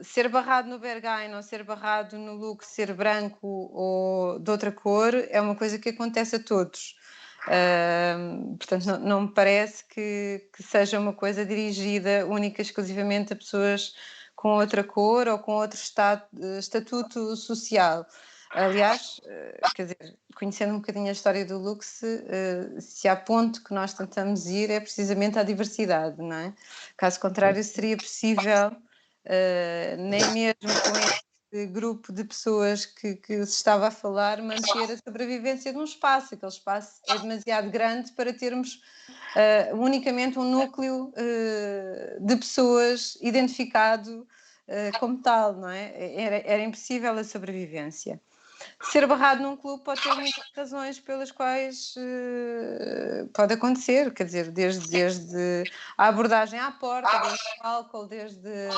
Speaker 2: Ser barrado no Berghain ou ser barrado no Lux, ser branco ou de outra cor, é uma coisa que acontece a todos. Portanto, não me parece que seja uma coisa dirigida única e exclusivamente a pessoas com outra cor ou com outro estatuto social. Aliás, quer dizer, conhecendo um bocadinho a história do Lux, se há ponto que nós tentamos ir é precisamente à diversidade, não é? Caso contrário, seria possível, nem mesmo com esse grupo de pessoas que se estava a falar, manter a sobrevivência de um espaço. Aquele espaço é demasiado grande para termos unicamente um núcleo de pessoas identificado como tal, não é? Era impossível a sobrevivência. Ser barrado num clube pode ter muitas razões pelas quais pode acontecer, quer dizer, desde a abordagem à porta, desde o álcool, desde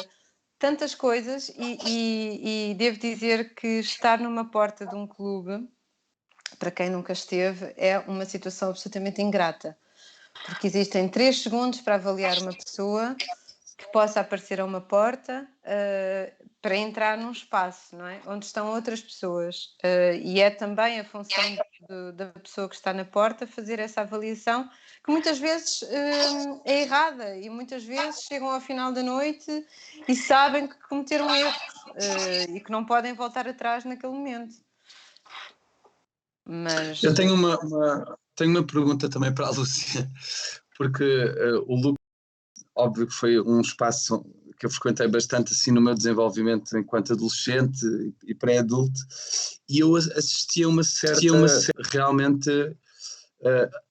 Speaker 2: tantas coisas, e devo dizer que estar numa porta de um clube, para quem nunca esteve, é uma situação absolutamente ingrata, porque existem 3 segundos para avaliar uma pessoa que possa aparecer a uma porta para entrar num espaço, não é? Onde estão outras pessoas, e é também a função da pessoa que está na porta fazer essa avaliação, que muitas vezes é errada, e muitas vezes chegam ao final da noite e sabem que cometeram erros e que não podem voltar atrás naquele momento. Mas
Speaker 3: eu tenho uma pergunta também para a Lúcia, porque o Lux, óbvio que foi um espaço que eu frequentei bastante assim no meu desenvolvimento enquanto adolescente e pré-adulto, e eu assistia a uma certa realmente,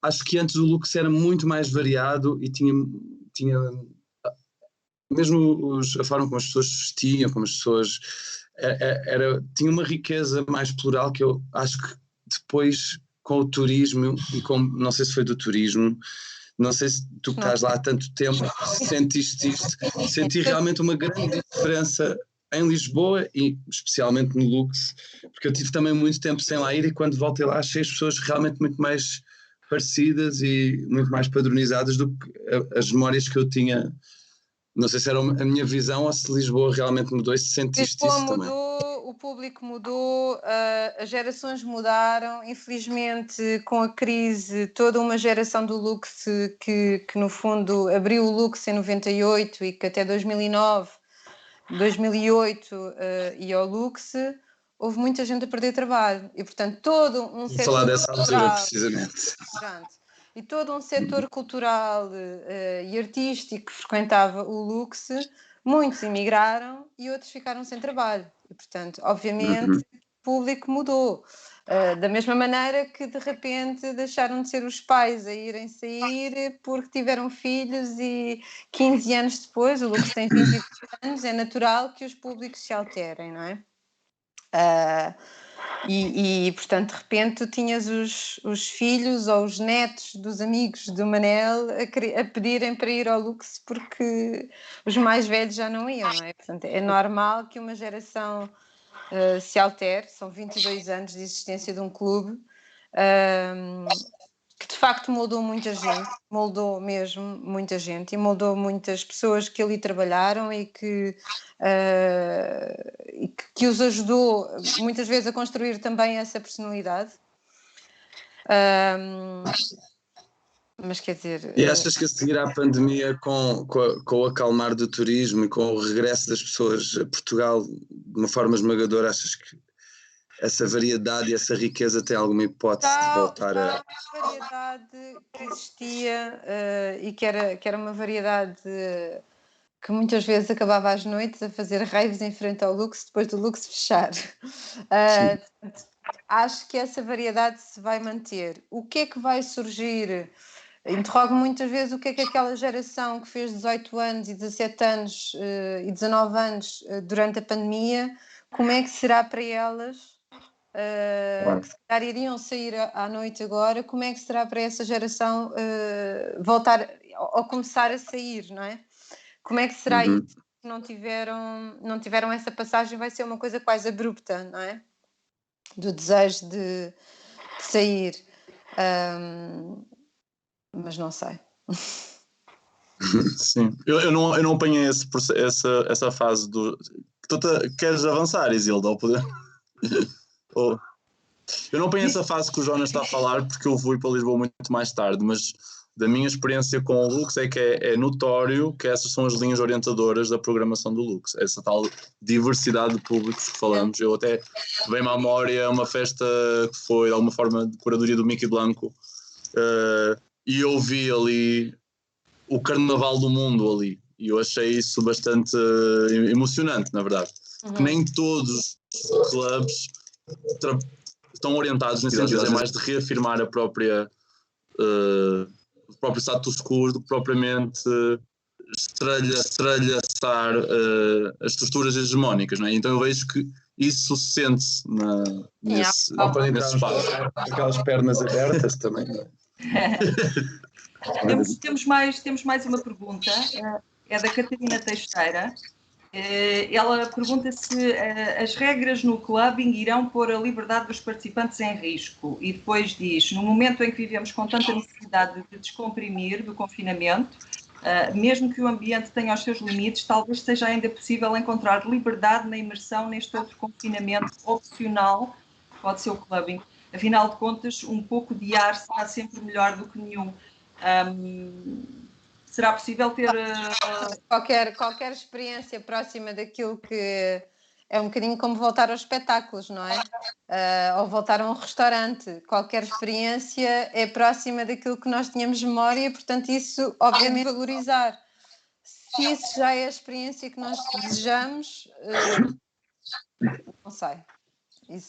Speaker 3: acho que antes o Lux era muito mais variado e tinha mesmo a forma como as pessoas se vestiam, como as pessoas tinha uma riqueza mais plural que eu acho que depois com o turismo e com, não sei se foi do turismo, não sei se tu que estás lá há tanto tempo sentiste isto, senti realmente uma grande diferença em Lisboa e especialmente no Lux, porque eu tive também muito tempo sem lá ir e quando voltei lá achei as pessoas realmente muito mais parecidas e muito mais padronizadas do que as memórias que eu tinha. Não sei se era a minha visão ou se Lisboa realmente mudou e se sentiste isso também.
Speaker 2: O público mudou, as gerações mudaram, infelizmente com a crise toda uma geração do Lux que no fundo abriu o Lux em 98 e que até 2009, 2008 ia ao Lux, houve muita gente a perder trabalho e portanto todo um setor
Speaker 3: falar dessa altura precisamente.
Speaker 2: E todo um setor cultural e artístico que frequentava o Lux, muitos emigraram e outros ficaram sem trabalho. E, portanto, obviamente, o público mudou. Da mesma maneira que, de repente, deixaram de ser os pais a irem sair porque tiveram filhos e 15 anos depois, o Lux tem 22 anos, é natural que os públicos se alterem, não é? Portanto, de repente, tu tinhas os filhos ou os netos dos amigos do Manel a pedirem para ir ao Lux porque os mais velhos já não iam, não é? Portanto, é normal que uma geração se altere, são 22 anos de existência de um clube que de facto moldou muita gente, moldou mesmo muita gente e moldou muitas pessoas que ali trabalharam e que os ajudou muitas vezes a construir também essa personalidade. Mas quer dizer...
Speaker 3: E achas que a seguir à pandemia, com o acalmar do turismo e com o regresso das pessoas a Portugal de uma forma esmagadora, achas que essa variedade e essa riqueza tem alguma hipótese de voltar a...
Speaker 2: A variedade que existia e que era uma variedade que muitas vezes acabava às noites a fazer raves em frente ao Lux depois do Lux fechar. Acho que essa variedade se vai manter. O que é que vai surgir? Interrogo muitas vezes o que é que aquela geração que fez 18 anos e 17 anos e 19 anos durante a pandemia, como é que será para elas? Que se calhar iriam sair à noite agora, como é que será para essa geração voltar ou começar a sair, não é? Como é que será isso? Se não tiveram essa passagem, vai ser uma coisa quase abrupta, não é? Do desejo de sair. Mas não sei.
Speaker 4: Sim, eu não apanhei essa fase do... Tu queres avançar, Isilda, ou poder... Eu não apanhei essa fase que o Jonas está a falar porque eu fui para Lisboa muito mais tarde, mas da minha experiência com o Lux é que é notório que essas são as linhas orientadoras da programação do Lux, essa tal diversidade de públicos que falamos. Eu até vem-me à memória uma festa que foi de alguma forma de curadoria do Mickey Blanco e eu vi ali o carnaval do mundo ali e eu achei isso bastante emocionante, na verdade. Que nem todos os clubes estão orientados nesse sentido, é mais de reafirmar o próprio status quo do que propriamente estrelhaçar as estruturas hegemónicas, não é? Então eu vejo que isso sente-se nesse espaço.
Speaker 3: Aquelas pernas abertas também, não é?
Speaker 1: Temos mais uma pergunta, é da Catarina Teixeira. Ela pergunta se as regras no clubbing irão pôr a liberdade dos participantes em risco. E depois diz, no momento em que vivemos com tanta necessidade de descomprimir do confinamento, mesmo que o ambiente tenha os seus limites, talvez seja ainda possível encontrar liberdade na imersão neste outro confinamento opcional, que pode ser o clubbing. Afinal de contas, um pouco de ar será sempre melhor do que nenhum. Será possível ter...
Speaker 2: Qualquer experiência próxima daquilo que é um bocadinho como voltar aos espetáculos, não é? Ou voltar a um restaurante. Qualquer experiência é próxima daquilo que nós tínhamos memória, portanto isso, obviamente, valorizar. Se isso já é a experiência que nós desejamos, não sei.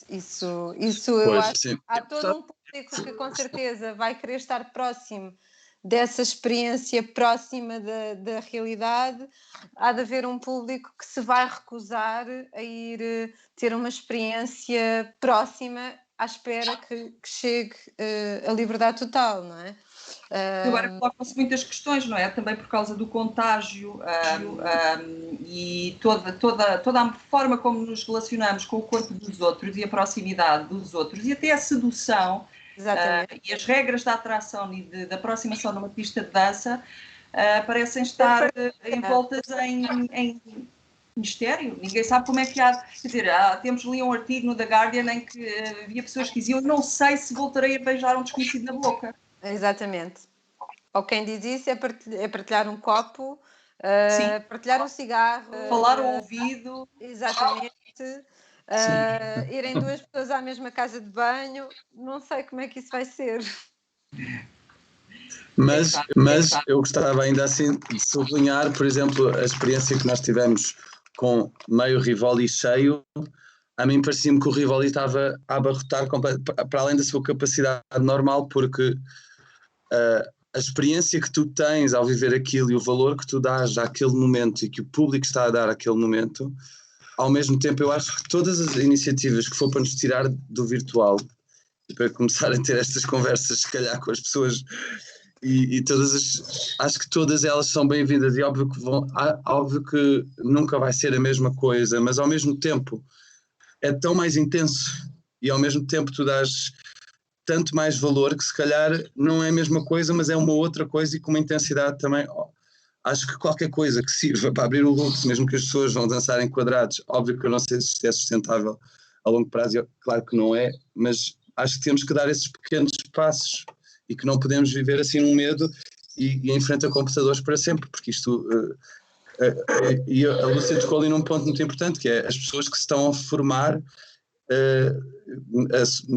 Speaker 2: Isso eu acho que há todo um público que com certeza vai querer estar próximo dessa experiência próxima da realidade. Há de haver um público que se vai recusar a ir ter uma experiência próxima à espera que chegue a liberdade total, não é?
Speaker 1: Agora colocam-se muitas questões, não é? Também por causa do contágio e toda a forma como nos relacionamos com o corpo dos outros e a proximidade dos outros e até a sedução e as regras da atração e da aproximação numa pista de dança parecem estar envoltas em mistério. Ninguém sabe como é que há... Quer dizer, temos ali um artigo no The Guardian em que havia pessoas que diziam não sei se voltarei a beijar um desconhecido na boca.
Speaker 2: Exatamente. Ou quem diz isso é partilhar um copo, partilhar um cigarro,
Speaker 1: falar ao ouvido.
Speaker 2: Exatamente. Irem duas pessoas à mesma casa de banho, não sei como é que isso vai ser.
Speaker 3: Mas eu gostava ainda assim de sublinhar, por exemplo, a experiência que nós tivemos com meio Rivoli cheio. A mim parecia-me que o Rivoli estava a abarrotar para além da sua capacidade normal, porque a experiência que tu tens ao viver aquilo e o valor que tu dás àquele momento e que o público está a dar àquele momento, ao mesmo tempo eu acho que todas as iniciativas que for para nos tirar do virtual e para começar a ter estas conversas se calhar com as pessoas e acho que todas elas são bem-vindas e óbvio que nunca vai ser a mesma coisa, mas ao mesmo tempo é tão mais intenso e ao mesmo tempo tu dás tanto mais valor que se calhar não é a mesma coisa, mas é uma outra coisa e com uma intensidade também. Acho que qualquer coisa que sirva para abrir o luxo, mesmo que as pessoas vão dançar em quadrados, óbvio que eu não sei se isto é sustentável a longo prazo, claro que não é, mas acho que temos que dar esses pequenos passos e que não podemos viver assim num medo e em frente a computadores para sempre, porque isto... e a Lúcia tocou ali num ponto muito importante, que é as pessoas que se estão a formar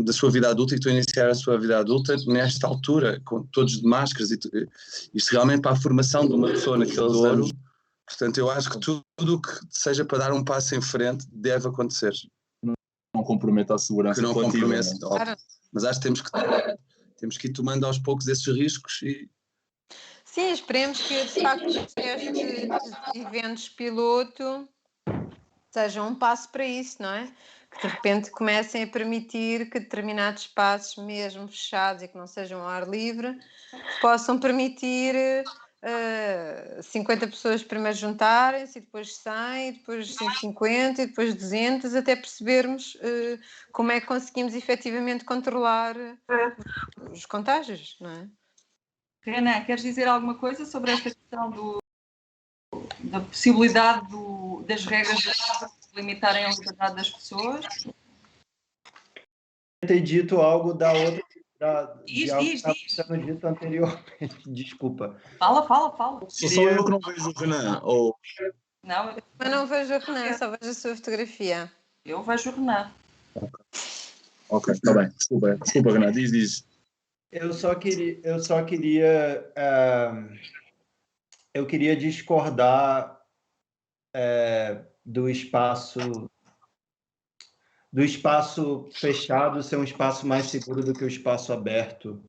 Speaker 3: da sua vida adulta e que estão a iniciar a sua vida adulta nesta altura, com todos de máscaras, isto realmente para a formação de uma pessoa naqueles anos. Portanto, eu acho que tudo o que seja para dar um passo em frente deve acontecer.
Speaker 4: Não comprometa a segurança coletiva.
Speaker 3: Mas acho que temos que ir tomando aos poucos esses riscos e...
Speaker 2: Sim, esperemos que de facto estes eventos piloto sejam um passo para isso, não é? Que de repente comecem a permitir que determinados espaços, mesmo fechados e que não sejam ao ar livre, possam permitir 50 pessoas primeiro juntarem-se, e depois 100, e depois 150, e depois 200, até percebermos como é que conseguimos efetivamente controlar os contágios, não é?
Speaker 1: Renan, queres dizer alguma coisa sobre esta questão da possibilidade das regras limitarem a liberdade das pessoas?
Speaker 5: Eu ter dito algo da outra...
Speaker 1: Diz.
Speaker 5: Sendo dito anteriormente, desculpa.
Speaker 1: Fala.
Speaker 4: Só eu que não vejo o Renan.
Speaker 1: Não,
Speaker 2: eu não vejo o Renan, só vejo a sua fotografia.
Speaker 1: Eu vejo o Renan.
Speaker 4: Ok, está bem. Desculpa, Renan, diz.
Speaker 5: Eu queria discordar do espaço fechado ser um espaço mais seguro do que o espaço aberto.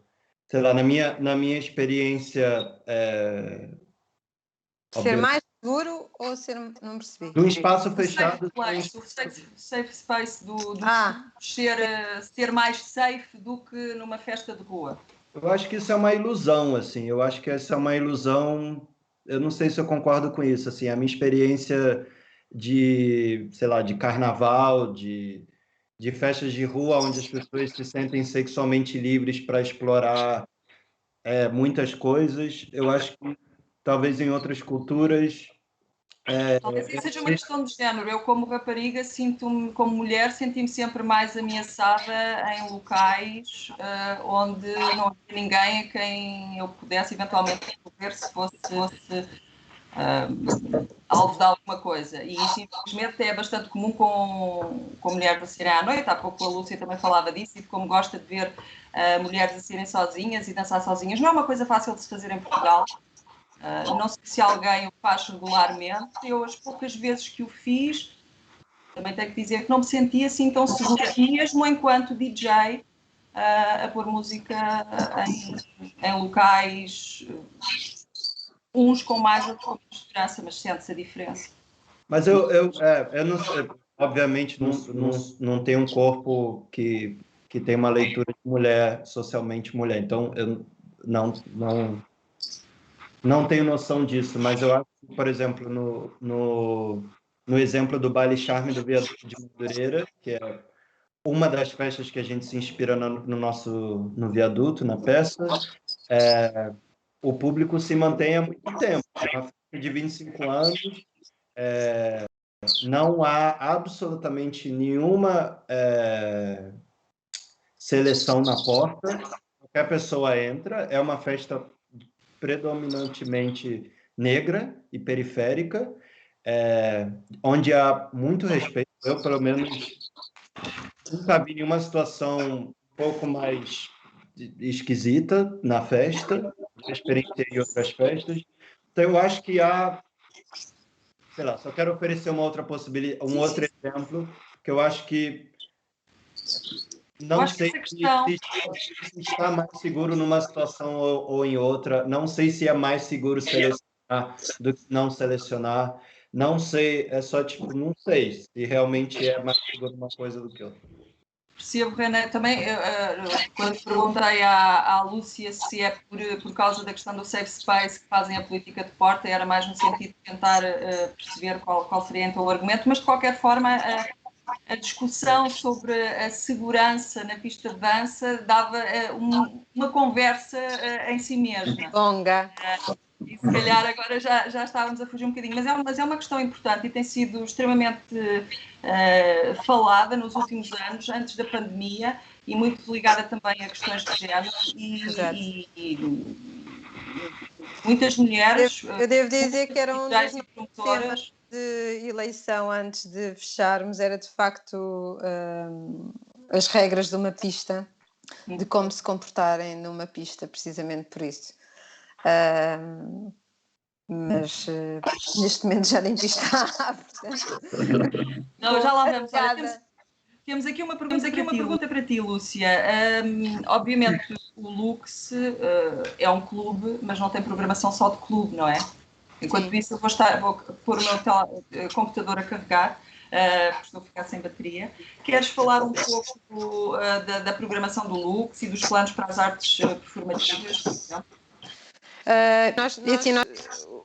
Speaker 5: Sei lá, na minha experiência...
Speaker 2: ser mais seguro ou ser... Não percebi.
Speaker 5: Do espaço fechado...
Speaker 1: O safe space ser mais safe do que numa festa de rua.
Speaker 5: Eu acho que isso é uma ilusão, assim. Eu acho que essa é uma ilusão... Eu não sei se eu concordo com isso, assim. A minha experiência sei lá, de carnaval, de festas de rua, onde as pessoas se sentem sexualmente livres para explorar muitas coisas. Eu acho que talvez em outras culturas...
Speaker 1: Talvez isso seja uma questão de género. Eu, como rapariga, sinto-me, como mulher, senti-me sempre mais ameaçada em locais onde não havia ninguém a quem eu pudesse eventualmente recorrer se fosse alvo de alguma coisa. E isso, infelizmente, é bastante comum com mulheres a saírem à noite. Há pouco a Lúcia também falava disso e de como gosta de ver mulheres a saírem sozinhas e dançar sozinhas. Não é uma coisa fácil de se fazer em Portugal. Não sei se alguém o faz regularmente. Eu, as poucas vezes que o fiz, também tenho que dizer que não me senti assim tão segura, mesmo enquanto DJ, a pôr música em locais, uns com mais, outros com menos segurança, mas sente-se a diferença.
Speaker 5: Mas eu não sei, obviamente não tenho um corpo que tem uma leitura de mulher, socialmente mulher, então eu não tenho noção disso, mas eu acho que, por exemplo, no exemplo do Baile Charme do Viaduto de Madureira, que é uma das festas que a gente se inspira no Viaduto, na peça, o público se mantém há muito tempo. É uma festa de 25 anos, não há absolutamente nenhuma seleção na porta, qualquer pessoa entra, é uma festa predominantemente negra e periférica, onde há muito respeito. Eu, pelo menos, nunca vi nenhuma situação um pouco mais esquisita na festa, já experienciei outras festas. Então, eu acho que há, sei lá, só quero oferecer uma outra possibilidade, outro exemplo, que eu acho que não sei se está mais seguro numa situação ou em outra. Não sei se é mais seguro selecionar do que não selecionar. Não sei, é só tipo, não sei se realmente é mais seguro uma coisa do que outra.
Speaker 1: Percebo, René, também quando perguntei à Lúcia se é por causa da questão do safe space que fazem a política de porta, era mais no sentido de tentar perceber qual seria então o argumento, mas de qualquer forma a discussão sobre a segurança na pista de dança dava uma conversa em si mesma.
Speaker 2: Longa.
Speaker 1: E se calhar agora já estávamos a fugir um bocadinho, mas é uma questão importante e tem sido extremamente falada nos últimos anos, antes da pandemia, e muito ligada também a questões de género e muitas mulheres...
Speaker 2: Eu devo dizer que era um dos temas de eleição antes de fecharmos, era de facto as regras de uma pista, de como se comportarem numa pista, precisamente por isso. Mas neste momento já nem pista há, portanto...
Speaker 1: Não, já lá vamos. Olha, temos aqui uma pergunta para ti, Lúcia. Obviamente o Lux é um clube, mas não tem programação só de clube, não é? Enquanto isso, eu vou pôr o meu computador a carregar, porque estou a ficar sem bateria. Queres falar um pouco da programação do Lux e dos planos para as artes performativas, por exemplo?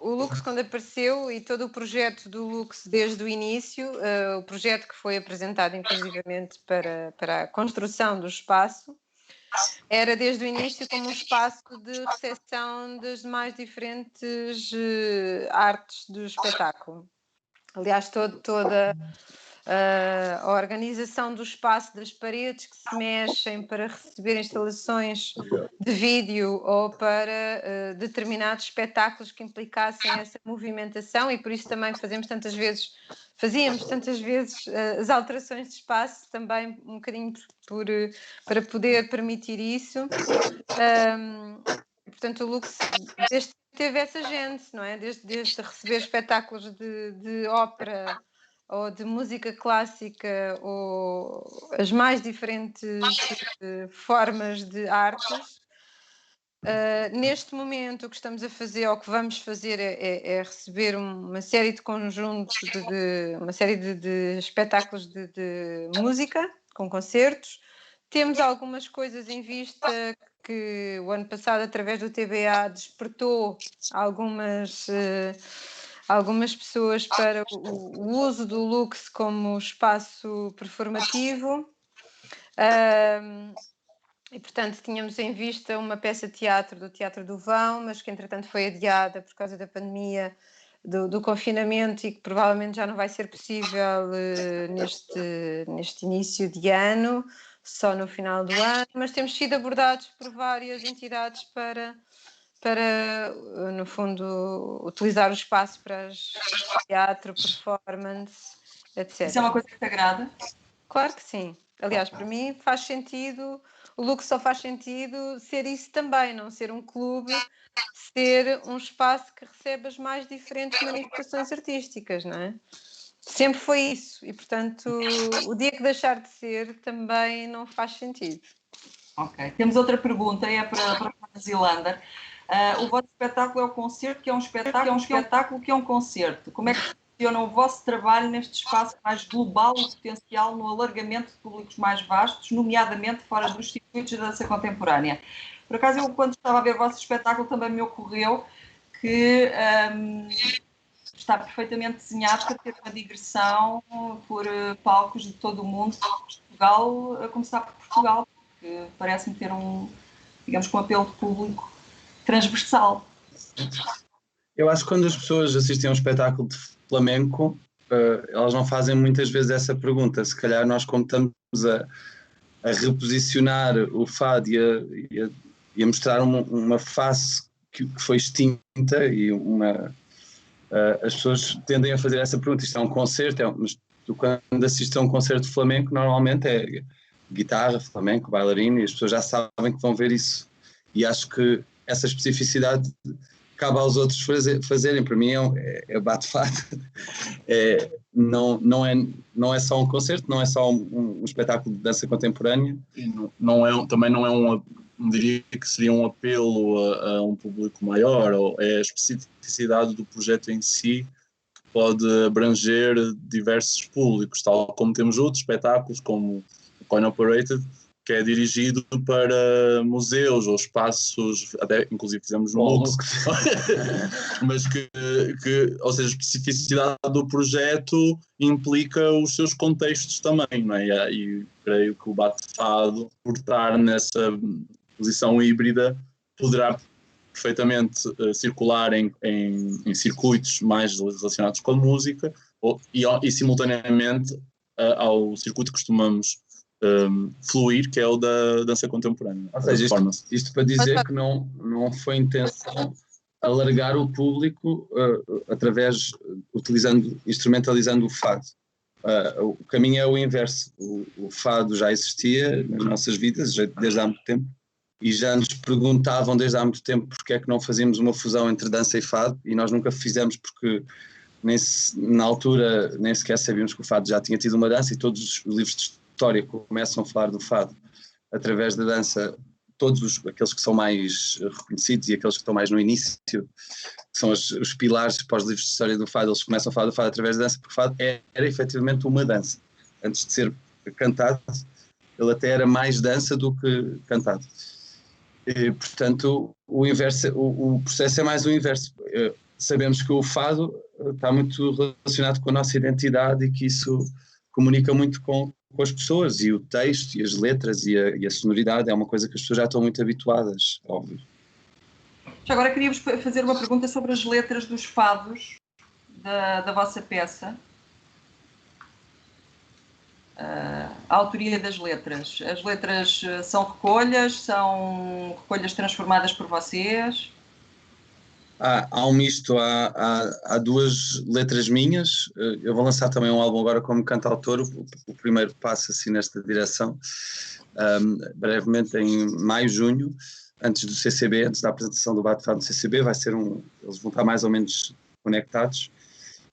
Speaker 2: O Lux, quando apareceu, e todo o projeto do Lux desde o início, o projeto que foi apresentado inclusivamente para a construção do espaço, era desde o início como um espaço de recepção das mais diferentes artes do espetáculo. Aliás, toda a organização do espaço, das paredes que se mexem para receber instalações de vídeo ou para determinados espetáculos que implicassem essa movimentação, e por isso também fazíamos tantas vezes as alterações de espaço, também um bocadinho para poder permitir isso. Portanto, o Lux teve essa gente, não é? Desde receber espetáculos de ópera ou de música clássica ou as mais diferentes formas de artes. Neste momento o que estamos a fazer, ou que vamos fazer, é receber uma série de conjuntos, uma série de espetáculos de música, com concertos. Temos algumas coisas em vista que o ano passado, através do TBA, despertou algumas algumas pessoas para o uso do luxo como espaço performativo. E, portanto, tínhamos em vista uma peça de teatro do Teatro do Vão, mas que, entretanto, foi adiada por causa da pandemia, do confinamento, e que provavelmente já não vai ser possível neste início de ano, só no final do ano, mas temos sido abordados por várias entidades para no fundo, utilizar o espaço para teatro, performance, etc.
Speaker 1: Isso é uma coisa que te agrada?
Speaker 2: Claro que sim. Aliás, para mim faz sentido, o Lux só faz sentido ser isso também, não ser um clube, ser um espaço que recebe as mais diferentes manifestações artísticas, não é? Sempre foi isso, e portanto o dia que deixar de ser também não faz sentido.
Speaker 1: Ok. Temos outra pergunta, é para a Zelander. O vosso espetáculo é o concerto, que é um espetáculo, que é um concerto. Como é que funciona o vosso trabalho neste espaço mais global e potencial no alargamento de públicos mais vastos, nomeadamente fora dos circuitos da dança contemporânea? Por acaso, eu quando estava a ver o vosso espetáculo também me ocorreu que está perfeitamente desenhado para ter uma digressão por palcos de todo o mundo, de Portugal, a começar por Portugal, porque parece-me ter digamos, um apelo de público transversal.
Speaker 3: Eu acho que quando as pessoas assistem a um espetáculo de flamenco, elas não fazem muitas vezes essa pergunta. Se calhar nós, como estamos a reposicionar o fado e a mostrar uma face que foi extinta, e as pessoas tendem a fazer essa pergunta. Isto é um concerto, mas tu, quando assistes a um concerto de flamenco, normalmente é guitarra, flamenco, bailarino, e as pessoas já sabem que vão ver isso. E acho que essa especificidade cabe aos outros fazerem. Para mim é bate-fado. Não é só um concerto, não é só um espetáculo de dança contemporânea.
Speaker 4: E também não é diria que seria um apelo a um público maior, ou é a especificidade do projeto em si que pode abranger diversos públicos, tal como temos outros espetáculos como o Coin Operated, que é dirigido para museus ou espaços, até inclusive fizemos no Lux, mas ou seja, a especificidade do projeto implica os seus contextos também, não é? E creio que o Bate-Fado, por estar nessa posição híbrida, poderá perfeitamente circular em circuitos mais relacionados com a música e simultaneamente ao circuito que costumamos fluir, que é o da dança contemporânea.
Speaker 3: Ou seja, isto para dizer que não foi intenção alargar o público instrumentalizando o fado. O caminho é o inverso. O fado já existia nas nossas vidas desde há muito tempo, e já nos perguntavam desde há muito tempo porque é que não fazíamos uma fusão entre dança e fado, e nós nunca fizemos porque na altura nem sequer sabíamos que o fado já tinha tido uma dança, e todos os livros de história começam a falar do fado através da dança. Todos aqueles que são mais reconhecidos e aqueles que estão mais no início, que são os pilares para os livros de história do fado, eles começam a falar do fado através da dança, porque o fado era efetivamente uma dança. Antes de ser cantado, ele até era mais dança do que cantado. E, portanto, o processo é mais o inverso. Sabemos que o fado está muito relacionado com a nossa identidade e que isso comunica muito com as pessoas, e o texto e as letras e a sonoridade é uma coisa que as pessoas já estão muito habituadas a ouvir.
Speaker 1: Já agora queríamos fazer uma pergunta sobre as letras dos fados da vossa peça. A autoria das letras. As letras são recolhas transformadas por vocês?
Speaker 3: Há um misto, há duas letras minhas. Eu vou lançar também um álbum agora como cantautor, o primeiro passo assim nesta direção, brevemente em maio, junho, antes do CCB, antes da apresentação do Bate-Fado no CCB, eles vão estar mais ou menos conectados,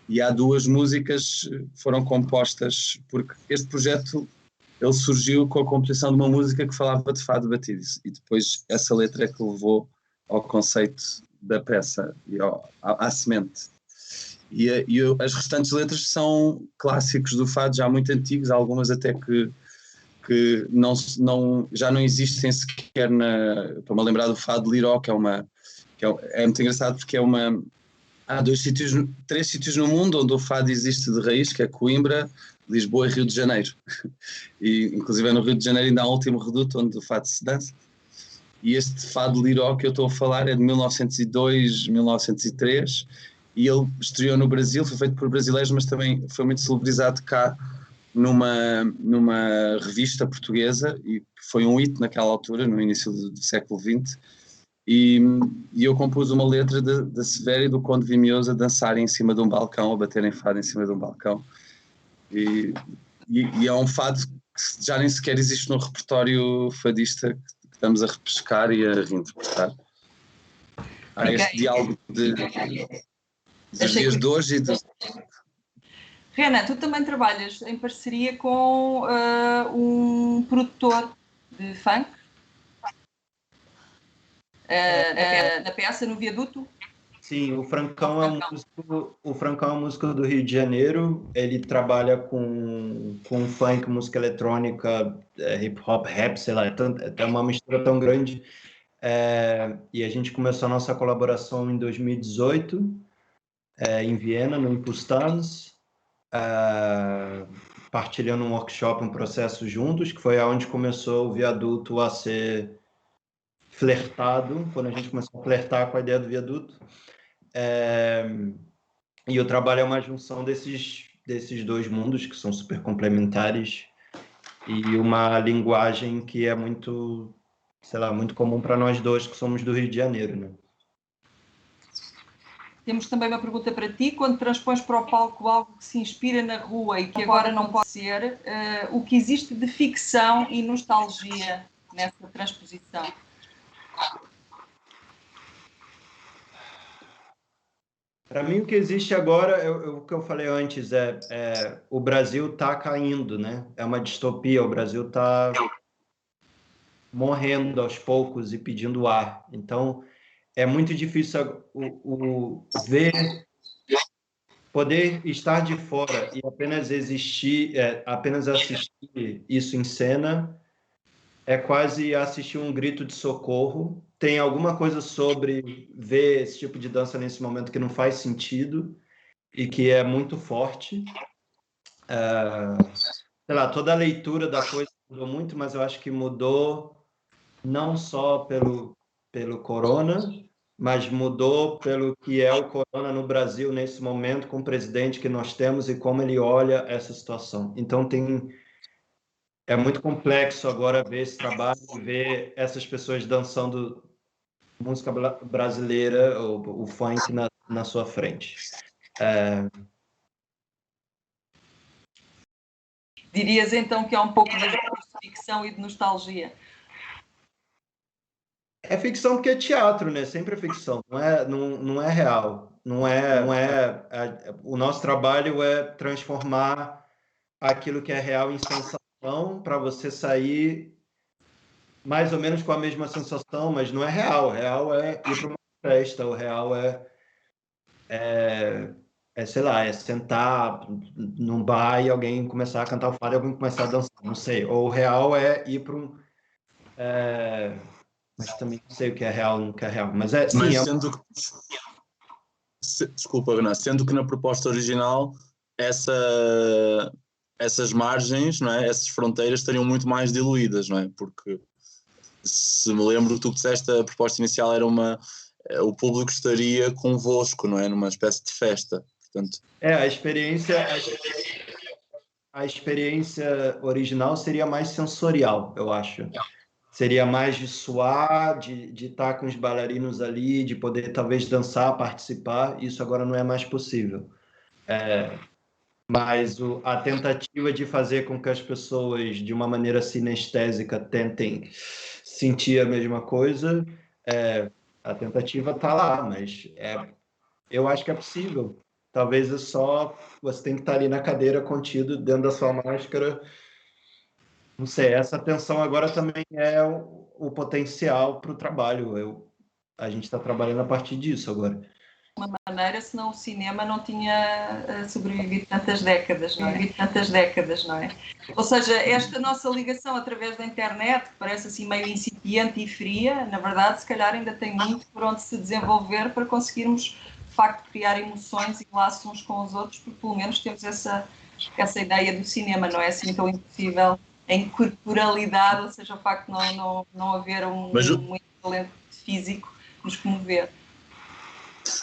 Speaker 3: e há duas músicas que foram compostas, porque este projeto ele surgiu com a composição de uma música que falava de fado batido, e depois essa letra é que levou ao conceito da peça e à semente. E as restantes letras são clássicos do fado, já muito antigos, algumas até que já não existem sequer estou-me a lembrar do fado Liró, que é muito engraçado, porque há Há três sítios no mundo onde o fado existe de raiz, que é Coimbra, Lisboa e Rio de Janeiro. E, inclusive, no Rio de Janeiro ainda há um último reduto onde o fado se dança. E este fado liró que eu estou a falar é de 1902, 1903, e ele estreou no Brasil, foi feito por brasileiros, mas também foi muito celebrizado cá numa revista portuguesa, e foi um hito naquela altura, no início do século XX, e eu compus uma letra da Severa e do Conde Vimioso a dançarem em cima de um balcão, a baterem fado em cima de um balcão, e é um fado que já nem sequer existe no repertório fadista que estamos a repescar e a reinterpretar. Há este diálogo dos dias de hoje e
Speaker 1: Renan, tu também trabalhas em parceria com um produtor de funk na peça, no Viaduto?
Speaker 5: Sim, o Francão é um músico do Rio de Janeiro. Ele trabalha com funk, música eletrônica, hip hop, rap, sei lá, é uma mistura tão grande. E a gente começou a nossa colaboração em 2018, em Viena, no Impulse, partilhando um workshop, um processo juntos, que foi aonde começou o Viaduto a ser flertado, quando a gente começou a flertar com a ideia do Viaduto. E o trabalho é uma junção desses dois mundos, que são super complementares, e uma linguagem que é muito, sei lá, muito comum para nós dois, que somos do Rio de Janeiro, né?
Speaker 1: Temos também uma pergunta para ti. Quando transpões para o palco algo que se inspira na rua e que agora não pode ser, o que existe de ficção e nostalgia nessa transposição?
Speaker 5: Para mim, o que existe agora, o que eu falei antes, o Brasil está caindo, né? É uma distopia, o Brasil está morrendo aos poucos e pedindo ar. Então, é muito difícil poder estar de fora e apenas existir, apenas assistir isso em cena, é quase assistir um grito de socorro. Tem alguma coisa sobre ver esse tipo de dança nesse momento que não faz sentido e que é muito forte. Sei lá, toda a leitura da coisa mudou muito, mas eu acho que mudou não só pelo corona, mas mudou pelo que é o corona no Brasil nesse momento, com o presidente que nós temos e como ele olha essa situação. Então, é muito complexo agora ver esse trabalho, ver essas pessoas dançando música brasileira, o funk na sua frente.
Speaker 1: Dirias então que é um pouco de ficção e de nostalgia?
Speaker 5: É ficção porque é teatro, né? Sempre é ficção, não é real. O nosso trabalho é transformar aquilo que é real em sensação para você sair mais ou menos com a mesma sensação, mas não é real. O real é ir para uma festa, o real sei lá, é sentar num bar e alguém começar a cantar o fado e alguém começar a dançar, não sei. Ou o real é ir para um... mas também não sei o que é real e o que é real. Mas sim,
Speaker 4: desculpa, Renan, sendo que na proposta original essas margens, não é? Essas fronteiras estariam muito mais diluídas, não é? Porque, se me lembro, tu disseste, a proposta inicial era o público estaria convosco, não é? Numa espécie de festa. Portanto...
Speaker 5: A experiência original seria mais sensorial, eu acho. Seria mais de suar, de estar com os bailarinos ali, de poder talvez dançar, participar. Isso agora não é mais possível. Mas a tentativa de fazer com que as pessoas, de uma maneira sinestésica, tentem sentir a mesma coisa, a tentativa está lá, mas eu acho que é possível. Talvez você tem que estar ali na cadeira, contido, dentro da sua máscara. Não sei, essa tensão agora também é o potencial para o trabalho. A gente está trabalhando a partir disso agora.
Speaker 1: De uma maneira, senão o cinema não tinha sobrevivido tantas décadas, não é? Ou seja, esta nossa ligação através da internet, que parece assim meio incipiente e fria, na verdade, se calhar ainda tem muito por onde se desenvolver para conseguirmos, de facto criar emoções e laços uns com os outros, porque pelo menos temos essa ideia do cinema, não é assim tão impossível em corporalidade, ou seja, o facto de não haver um equivalente físico nos comover.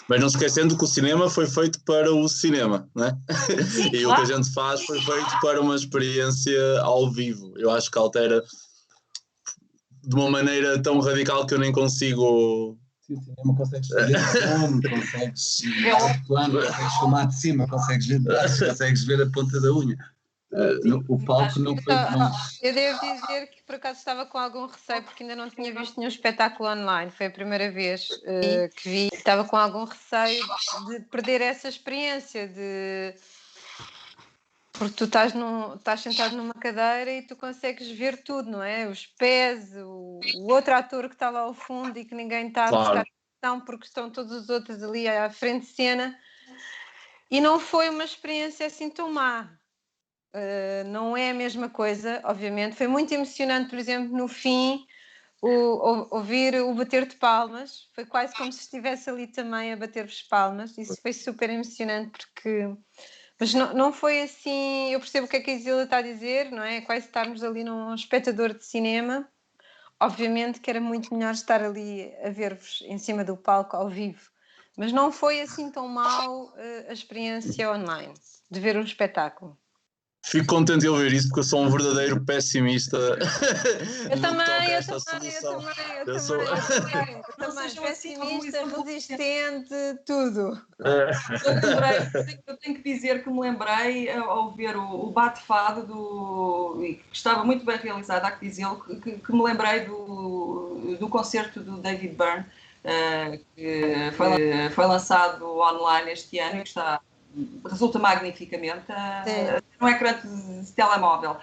Speaker 4: Mas não se esquecendo que o cinema foi feito para o cinema, não é?
Speaker 1: Sim,
Speaker 4: e
Speaker 1: claro.
Speaker 4: O que a gente faz foi feito para uma experiência ao vivo. Eu acho que altera de uma maneira tão radical que eu nem consigo...
Speaker 3: Sim, o cinema consegues fazer plano, consegues plano, consegues filmar de cima, consegues ver de baixo, consegues ver a ponta da unha. O palco não foi...
Speaker 2: Eu devo dizer que por acaso estava com algum receio porque ainda não tinha visto nenhum espetáculo online, foi a primeira vez que vi, estava com algum receio de perder essa experiência porque tu estás sentado numa cadeira e tu consegues ver tudo, não é? Os pés, o outro ator que está lá ao fundo e que ninguém está a prestar atenção porque estão todos os outros ali à frente de cena, e não foi uma experiência assim tão má. Não é a mesma coisa, obviamente. Foi muito emocionante, por exemplo, no fim, ouvir o bater de palmas. Foi quase como se estivesse ali também a bater-vos palmas. Isso foi super emocionante porque... Mas não foi assim... Eu percebo o que é que a Isila está a dizer, não é? Quase estarmos ali num espectador de cinema. Obviamente que era muito melhor estar ali a ver-vos em cima do palco ao vivo. Mas não foi assim tão mal a experiência online de ver um espetáculo.
Speaker 4: Fico contente de ouvir isso porque eu sou um verdadeiro pessimista.
Speaker 2: Eu também. Pessimista, resistente, tudo.
Speaker 1: Eu tenho que dizer que me lembrei ao ver o bate-fado que estava muito bem realizado, há que dizê-lo, que me lembrei do concerto do David Byrne, que foi lançado online este ano e que resulta magnificamente num ecrã de telemóvel.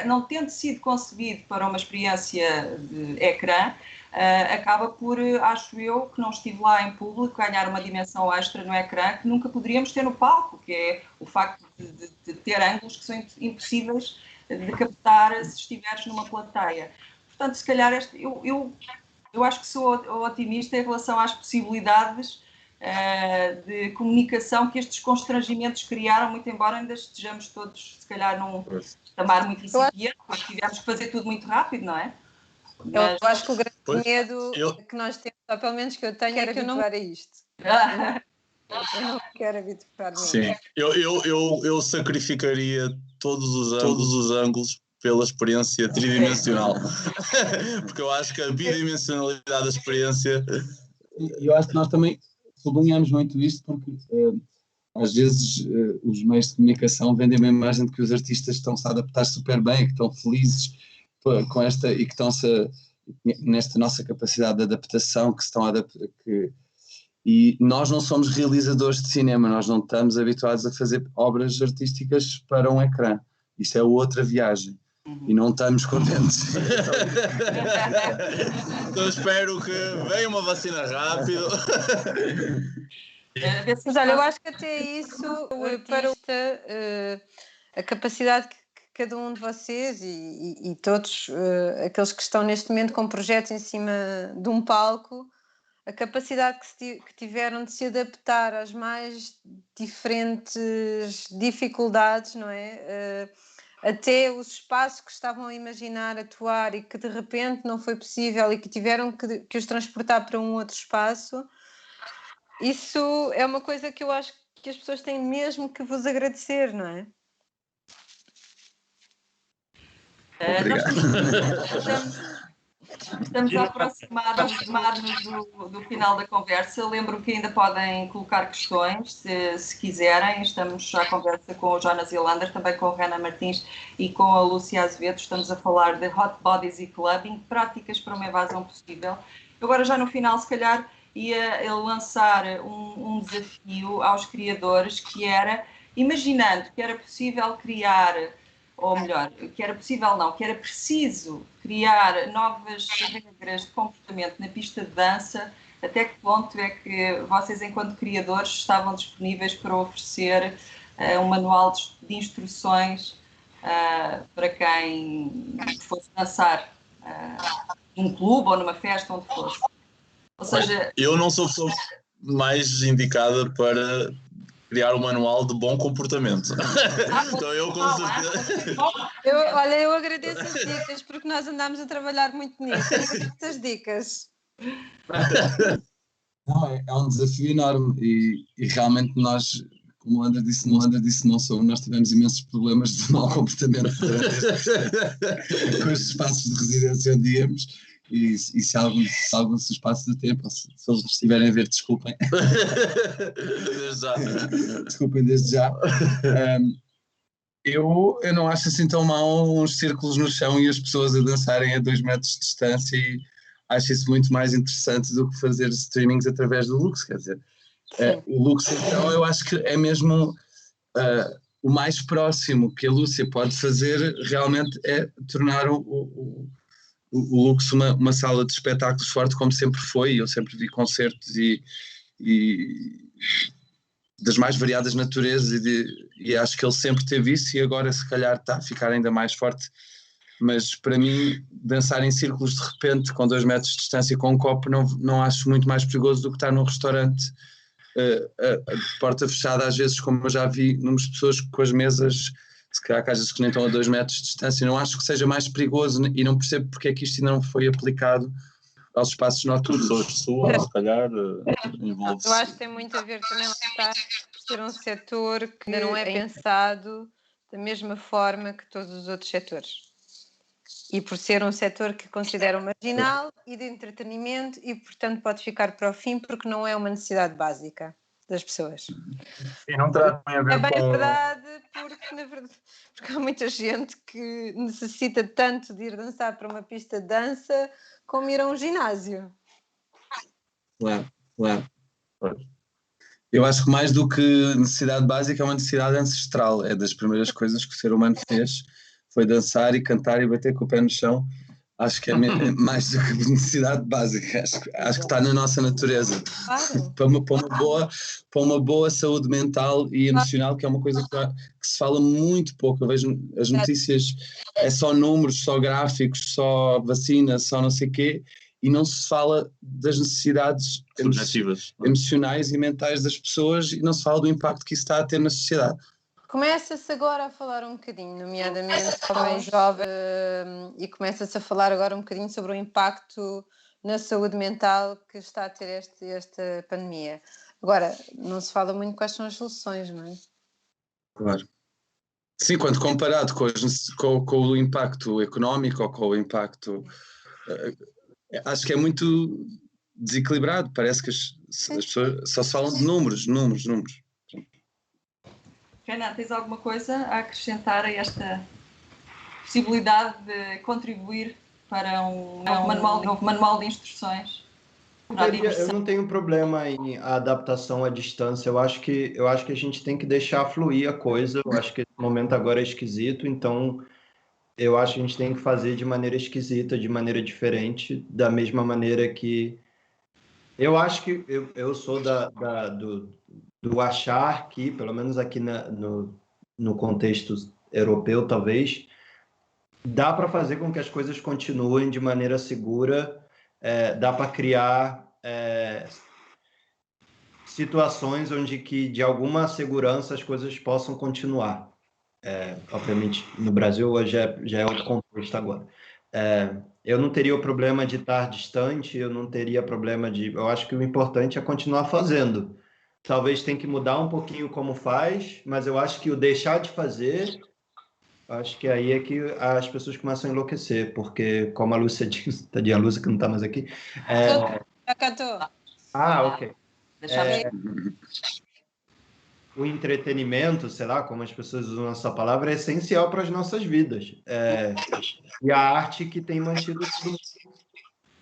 Speaker 1: Não tendo sido concebido para uma experiência de ecrã, acaba por, acho eu, que não estive lá em público, ganhar uma dimensão extra no ecrã que nunca poderíamos ter no palco, que é o facto de ter ângulos que são impossíveis de captar se estiveres numa plateia. Portanto, se calhar eu acho que sou otimista em relação às possibilidades de comunicação que estes constrangimentos criaram, muito embora ainda estejamos todos, se calhar, num patamar muito incipiente, porque tivemos que fazer tudo muito rápido, não é?
Speaker 2: Eu acho que o grande medo que nós temos, ou pelo menos que eu tenho, é que eu não a isto. Eu não quero habituar-me.
Speaker 4: Sim, eu sacrificaria todos os ângulos pela experiência tridimensional. Porque eu acho que a bidimensionalidade da experiência...
Speaker 3: Eu acho que nós também sublinhamos muito isto porque às vezes os meios de comunicação vendem uma imagem de que os artistas estão-se a adaptar super bem, que estão felizes com esta e que estão-se nesta nossa capacidade de adaptação, que se estão a adaptar, e nós não somos realizadores de cinema, nós não estamos habituados a fazer obras artísticas para um ecrã. Isto é outra viagem. E não estamos contentes.
Speaker 4: Então espero que venha uma vacina rápido.
Speaker 2: Mas olha, eu acho que até isso, para a capacidade que cada um de vocês e todos aqueles que estão neste momento com projetos em cima de um palco, a capacidade que tiveram de se adaptar às mais diferentes dificuldades, não é? Até os espaços que estavam a imaginar atuar e que de repente não foi possível e que tiveram que os transportar para um outro espaço, isso é uma coisa que eu acho que as pessoas têm mesmo que vos agradecer, não é?
Speaker 1: Estamos a aproximar-nos do final da conversa. Lembro que ainda podem colocar questões, se quiserem. Estamos à conversa com o Jonas Ilander, também com a Rana Martins e com a Lúcia Azevedo. Estamos a falar de hot bodies e clubbing, práticas para uma evasão possível. Agora, já no final, se calhar, ia lançar um desafio aos criadores, que era, imaginando que era possível criar... ou melhor, que era possível não, que era preciso criar novas regras de comportamento na pista de dança, até que ponto é que vocês, enquanto criadores, estavam disponíveis para oferecer um manual de instruções para quem fosse dançar num clube ou numa festa, onde fosse? Ou seja,
Speaker 4: eu não sou a pessoa mais indicada para criar um manual de bom comportamento. Então eu com certeza...
Speaker 2: Eu agradeço as dicas, porque nós andámos a trabalhar muito nisso. Essas dicas.
Speaker 3: Não, é um desafio enorme e realmente nós, como o André disse, não sou, nós tivemos imensos problemas de mau comportamento com os espaços de residência onde íamos e se alguns espaços de tempo, se eles nos estiverem a ver, desculpem.
Speaker 4: Desde já.
Speaker 3: Desculpem desde já. Eu não acho assim tão mal uns círculos no chão e as pessoas a dançarem a 2 metros de distância e acho isso muito mais interessante do que fazer streamings através do Lux, quer dizer, o Lux então eu acho que é mesmo o mais próximo que a Lúcia pode fazer realmente é tornar o Lux uma sala de espetáculos forte como sempre foi, eu sempre vi concertos e das mais variadas naturezas e acho que ele sempre teve isso e agora se calhar está a ficar ainda mais forte, mas para mim dançar em círculos de repente com 2 metros de distância com um copo não acho muito mais perigoso do que estar num restaurante de porta fechada às vezes, como eu já vi números de pessoas com as mesas se calhar que às vezes que nem estão a 2 metros de distância, não acho que seja mais perigoso e não percebo porque é que isto ainda não foi aplicado aos espaços noturnos.
Speaker 4: Pessoas, se calhar, envolve-se.
Speaker 2: Eu acho que tem muito a ver também por ser um setor que ainda não é pensado da mesma forma que todos os outros setores. E por ser um setor que considero marginal e de entretenimento e, portanto, pode ficar para o fim porque não é uma necessidade básica das pessoas.
Speaker 6: E não terá também a ver
Speaker 2: É bem
Speaker 6: com...
Speaker 2: verdade, porque há muita gente que necessita tanto de ir dançar para uma pista de dança como ir a um ginásio.
Speaker 3: Claro. Eu acho que mais do que necessidade básica é uma necessidade ancestral, é das primeiras coisas que o ser humano fez, foi dançar e cantar e bater com o pé no chão. Acho que é mais do que necessidade básica, acho que está na nossa natureza.
Speaker 2: Claro.
Speaker 3: Para uma boa saúde mental e emocional, que é uma coisa que se fala muito pouco. Eu vejo as notícias, é só números, só gráficos, só vacina, só não sei o quê, e não se fala das necessidades emocionais e mentais das pessoas e não se fala do impacto que isso está a ter na sociedade.
Speaker 2: Começa-se agora a falar um bocadinho, nomeadamente jovens jovens, e começa-se a falar agora um bocadinho sobre o impacto na saúde mental que está a ter esta pandemia. Agora, não se fala muito quais são as soluções, não é?
Speaker 3: Claro. Sim, quando comparado com o impacto económico ou com o impacto... acho que é muito desequilibrado, parece que as pessoas só se falam de números.
Speaker 1: Renan, tens alguma coisa a acrescentar a esta possibilidade de contribuir para um novo manual de instruções?
Speaker 5: Eu não tenho problema em adaptação à distância. Eu acho que a gente tem que deixar fluir a coisa. Eu acho que esse momento agora é esquisito, então eu acho que a gente tem que fazer de maneira esquisita, de maneira diferente, da mesma maneira que... Eu acho que eu sou do achar que, pelo menos aqui no contexto europeu, talvez, dá para fazer com que as coisas continuem de maneira segura, dá para criar situações onde que, de alguma segurança, as coisas possam continuar. Obviamente, no Brasil hoje já é outro contexto agora. Eu não teria o problema de estar distante, eu não teria problema de... Eu acho que o importante é continuar fazendo. Talvez tenha que mudar um pouquinho como faz, mas eu acho que o deixar de fazer, acho que aí é que as pessoas começam a enlouquecer, porque, como a Lúcia disse, tadinha a Lúcia que não está mais aqui... Ok. O entretenimento, sei lá, como as pessoas usam essa palavra, é essencial para as nossas vidas. E a arte que tem mantido tudo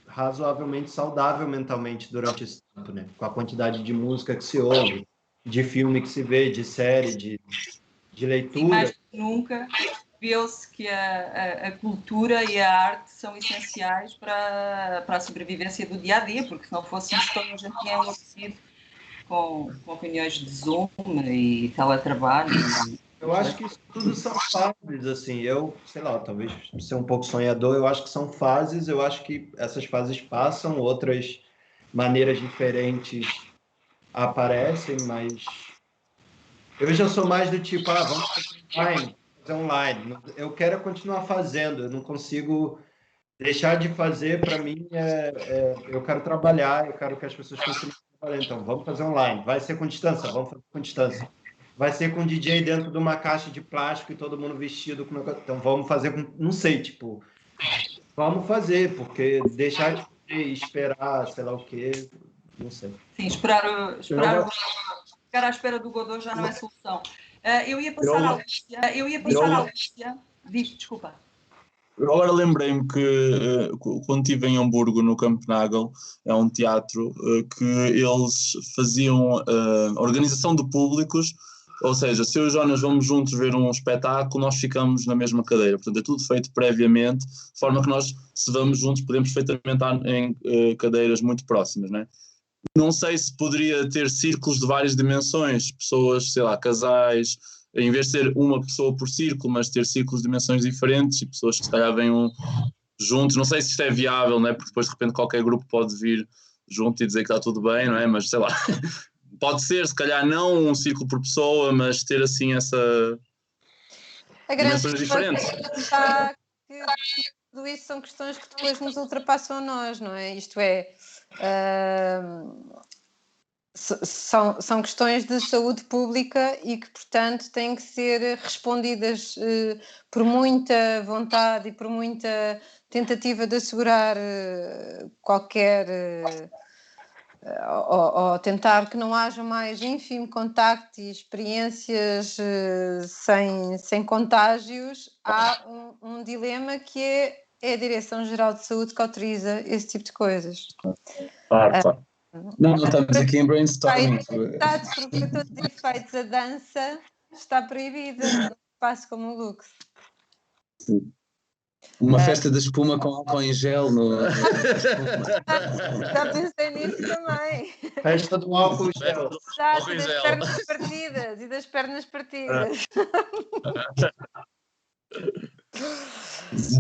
Speaker 5: razoavelmente saudável mentalmente durante esse tempo, né? Com a quantidade de música que se ouve, de filme que se vê, de série, de leitura.
Speaker 1: E mais que nunca viu-se que a cultura e a arte são essenciais para a sobrevivência do dia-a-dia, porque se não fosse isso, toda a gente tinha enlouquecido com reuniões de Zoom e teletrabalho.
Speaker 5: Eu acho que isso tudo são fases, assim, sei lá, talvez ser um pouco sonhador, eu acho que são fases, eu acho que essas fases passam, outras maneiras diferentes aparecem, mas eu já sou mais do tipo, vamos fazer online. Eu quero continuar fazendo, eu não consigo deixar de fazer. Para mim, eu quero trabalhar, eu quero que as pessoas continuem trabalhando. Então, vamos fazer online. Vai ser com distância? Vamos fazer com distância. Vai ser com DJ dentro de uma caixa de plástico e todo mundo vestido com... Então, vamos fazer com... Não sei, tipo... Vamos fazer, porque deixar de esperar, sei lá o quê, não sei.
Speaker 1: Sim, ficar à espera do Godot já não é solução. Eu ia passar à Lúcia. Desculpa.
Speaker 4: Eu agora lembrei-me que quando estive em Hamburgo, no Kampnagel, é um teatro que eles faziam organização de públicos, ou seja, se eu e o Jonas vamos juntos ver um espetáculo, nós ficamos na mesma cadeira. Portanto, é tudo feito previamente, de forma que nós, se vamos juntos, podemos perfeitamente estar em cadeiras muito próximas, não é? Não sei se poderia ter círculos de várias dimensões, pessoas, sei lá, casais, em vez de ser uma pessoa por círculo, mas ter círculos de dimensões diferentes e pessoas que se calhar venham juntos. Não sei se isto é viável, não é? Porque depois de repente qualquer grupo pode vir junto e dizer que está tudo bem, não é? Mas sei lá, pode ser, se calhar não um círculo por pessoa, mas ter assim essa dimensões diferentes.
Speaker 2: Que tudo isso são questões que depois nos ultrapassam a nós, não é? Isto é... são questões de saúde pública e que, portanto, têm que ser respondidas por muita vontade e por muita tentativa de assegurar qualquer... ou tentar que não haja mais ínfimo contacto e experiências sem contágios. Há um dilema que é a Direção-Geral de Saúde que autoriza esse tipo de coisas.
Speaker 4: Claro.
Speaker 3: Não, estamos aqui em brainstorming.
Speaker 2: Para todos os efeitos, a dança está proibida num espaço como o Lux.
Speaker 3: Sim. Uma festa da espuma com álcool em gel.
Speaker 2: Já pensei nisso também.
Speaker 5: Festa do álcool em gel.
Speaker 2: Exato, e das pernas partidas.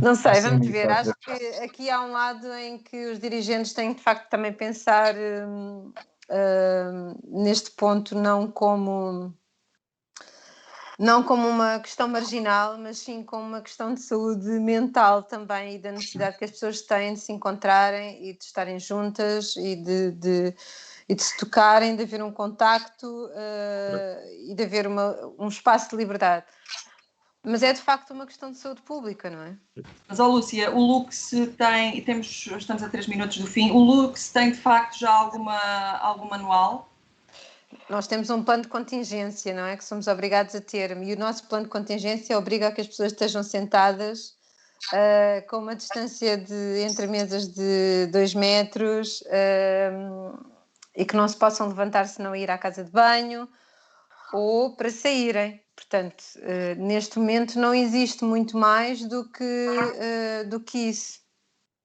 Speaker 2: Não sei, vamos ver. Acho que aqui há um lado em que os dirigentes têm de facto também pensar neste ponto não como uma questão marginal, mas sim como uma questão de saúde mental também e da necessidade que as pessoas têm de se encontrarem e de estarem juntas e de se tocarem, de haver um contacto e de haver um espaço de liberdade. Mas é de facto uma questão de saúde pública, não é?
Speaker 1: Mas, Lúcia, o Lux tem, estamos a 3 minutos do fim, o Lux tem de facto já algum manual?
Speaker 2: Nós temos um plano de contingência, não é? Que somos obrigados a ter, e o nosso plano de contingência obriga a que as pessoas estejam sentadas com uma distância entre mesas de 2 metros e que não se possam levantar se não ir à casa de banho ou para saírem. Portanto, neste momento não existe muito mais do que isso.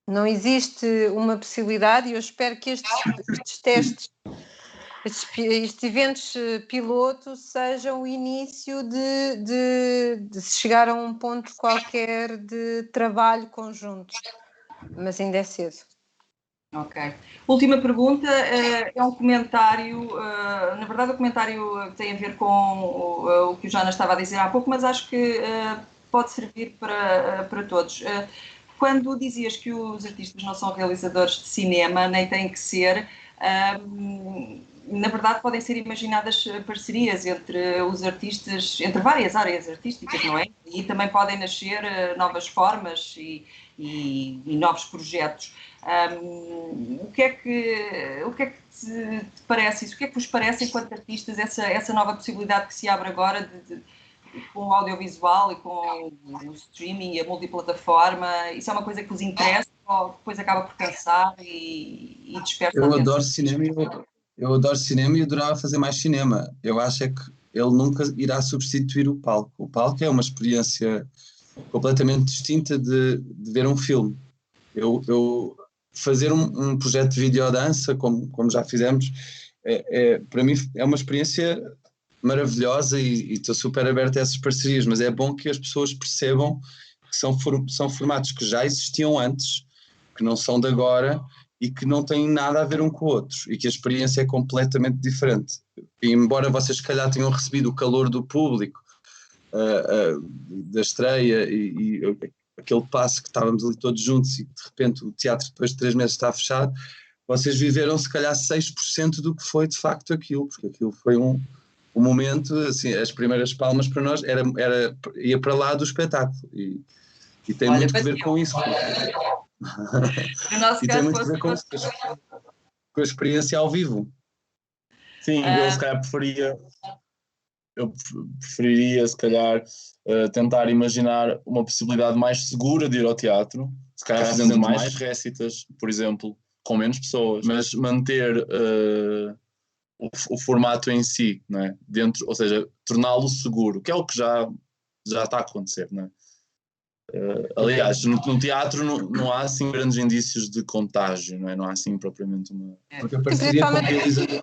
Speaker 2: Não existe uma possibilidade e eu espero que estes testes, estes eventos piloto sejam o início de se chegar a um ponto qualquer de trabalho conjunto. Mas ainda é cedo.
Speaker 1: Ok. Última pergunta, é um comentário, na verdade o comentário tem a ver com o que o Jonas estava a dizer há pouco, mas acho que pode servir para todos. Quando dizias que os artistas não são realizadores de cinema, nem têm que ser, na verdade podem ser imaginadas parcerias entre os artistas, entre várias áreas artísticas, não é? E também podem nascer novas formas e novos projetos. O que é que te parece isso? O que é que vos parece enquanto artistas essa nova possibilidade que se abre agora com o audiovisual e com o streaming e a multiplataforma? Isso é uma coisa que vos interessa ou depois acaba por cansar e desperta?
Speaker 3: Eu adoro cinema e adorava fazer mais cinema. Eu acho é que ele nunca irá substituir o palco. O palco é uma experiência completamente distinta de ver um filme. Eu fazer um projeto de videodança, como já fizemos, para mim é uma experiência maravilhosa e estou super aberto a essas parcerias, mas é bom que as pessoas percebam que são formatos que já existiam antes, que não são de agora e que não têm nada a ver um com o outro e que a experiência é completamente diferente. E embora vocês se calhar tenham recebido o calor do público, da estreia e aquele passo que estávamos ali todos juntos e de repente o teatro depois de 3 meses está fechado, vocês viveram se calhar 6% do que foi de facto aquilo, porque aquilo foi um momento, assim, as primeiras palmas para nós ia para lá do espetáculo e tem muito a ver com isso.
Speaker 1: No nosso
Speaker 3: E tem
Speaker 1: caso,
Speaker 3: muito a ver com a experiência ao vivo.
Speaker 4: Sim, eu se calhar preferiria se calhar tentar imaginar uma possibilidade mais segura de ir ao teatro, se calhar fazendo mais récitas, por exemplo, com menos pessoas, mas manter o formato em si, não é? Dentro, ou seja, torná-lo seguro, que é o que já está a acontecer, não é? Aliás, no teatro não há assim grandes indícios de contágio, não é? Não há assim propriamente uma...
Speaker 3: Porque a parceria com o realizador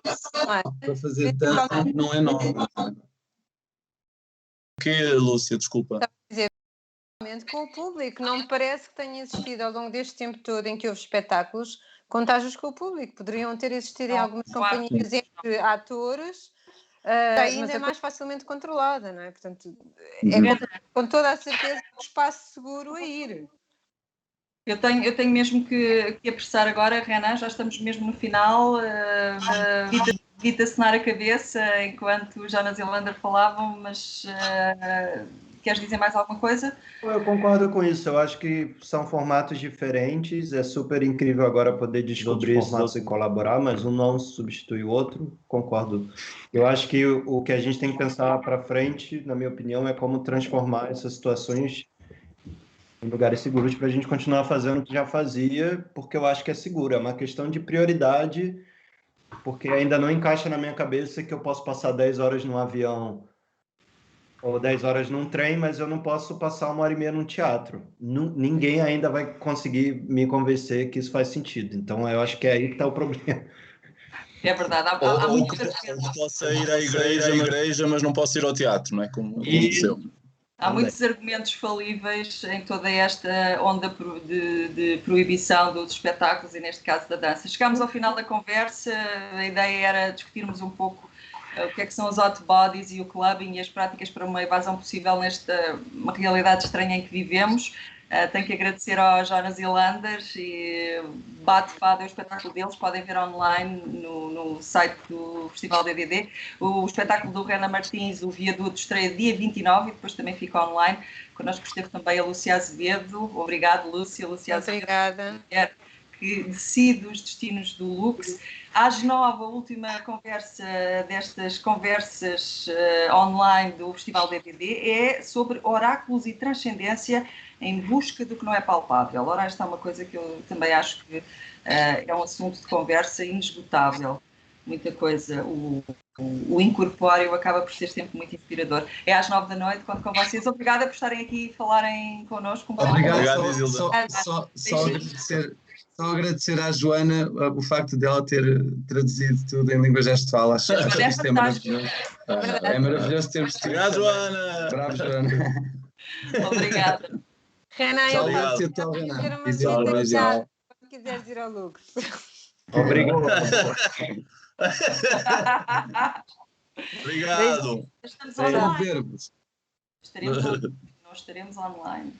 Speaker 3: para fazer dança não é nova.
Speaker 4: O que, Lúcia? Desculpa.
Speaker 2: Com o público, não me parece que tenha existido ao longo deste tempo todo em que houve espetáculos contágios com o público. Poderiam ter existido em algumas companhias entre atores, ainda é mais facilmente controlada, não é? Portanto, com toda a certeza um espaço seguro a ir.
Speaker 1: Eu tenho mesmo que apressar agora, Renan, já estamos mesmo no final. Devia-te acenar a cabeça enquanto o Jonas e o Lander falavam, mas queres dizer mais alguma coisa?
Speaker 5: Eu concordo com isso, eu acho que são formatos diferentes, é super incrível agora poder descobrir esses formatos e colaborar, mas um não substitui o outro, concordo. Eu acho que o que a gente tem que pensar para frente, na minha opinião, é como transformar essas situações em lugares seguros para a gente continuar fazendo o que já fazia, porque eu acho que é seguro, é uma questão de prioridade, porque ainda não encaixa na minha cabeça que eu posso passar 10 horas num avião ou 10 horas num trem, mas eu não posso passar 1h30 num teatro. Ninguém ainda vai conseguir me convencer que isso faz sentido. Então, eu acho que é aí que está o problema.
Speaker 1: É verdade.
Speaker 4: Ou que possa ir à igreja, mas não posso ir ao teatro, não é? Como aconteceu.
Speaker 1: Há muitos argumentos falíveis em toda esta onda de proibição dos espetáculos e, neste caso, da dança. Chegámos ao final da conversa, a ideia era discutirmos um pouco o que é que são os hot bodies e o clubbing e as práticas para uma evasão possível nesta uma realidade estranha em que vivemos. Tenho que agradecer ao Jonas e Landers e Bate Fado é o espetáculo deles, podem ver online no site do Festival DDD. O espetáculo do Renan Martins, o Viaduto, estreia dia 29 e depois também fica online. Connosco esteve também a Lúcia Azevedo. Obrigado, Lúcia. Lúcia Azevedo.
Speaker 2: Obrigada.
Speaker 1: Que decide os destinos do Lux. Às 9, a última conversa destas conversas online do Festival DDD é sobre oráculos e transcendência em busca do que não é palpável. Ora, esta é uma coisa que eu também acho que é um assunto de conversa inesgotável. Muita coisa. O incorpóreo acaba por ser sempre muito inspirador. É às 9 da noite, conto com vocês. Obrigada por estarem aqui e falarem connosco.
Speaker 3: Obrigado, Isilda. Só agradecer à Joana o facto de ela ter traduzido tudo em língua gestual. Acho que isto é maravilhoso. É maravilhoso termos tido.
Speaker 4: Obrigado, Joana.
Speaker 3: Bravo, Joana.
Speaker 1: Obrigada.
Speaker 2: Renan, eu vou fazer uma visita quando quiseres ir ao Lux.
Speaker 5: Obrigado.
Speaker 4: Obrigado.
Speaker 1: Estamos online. Não estaremos online.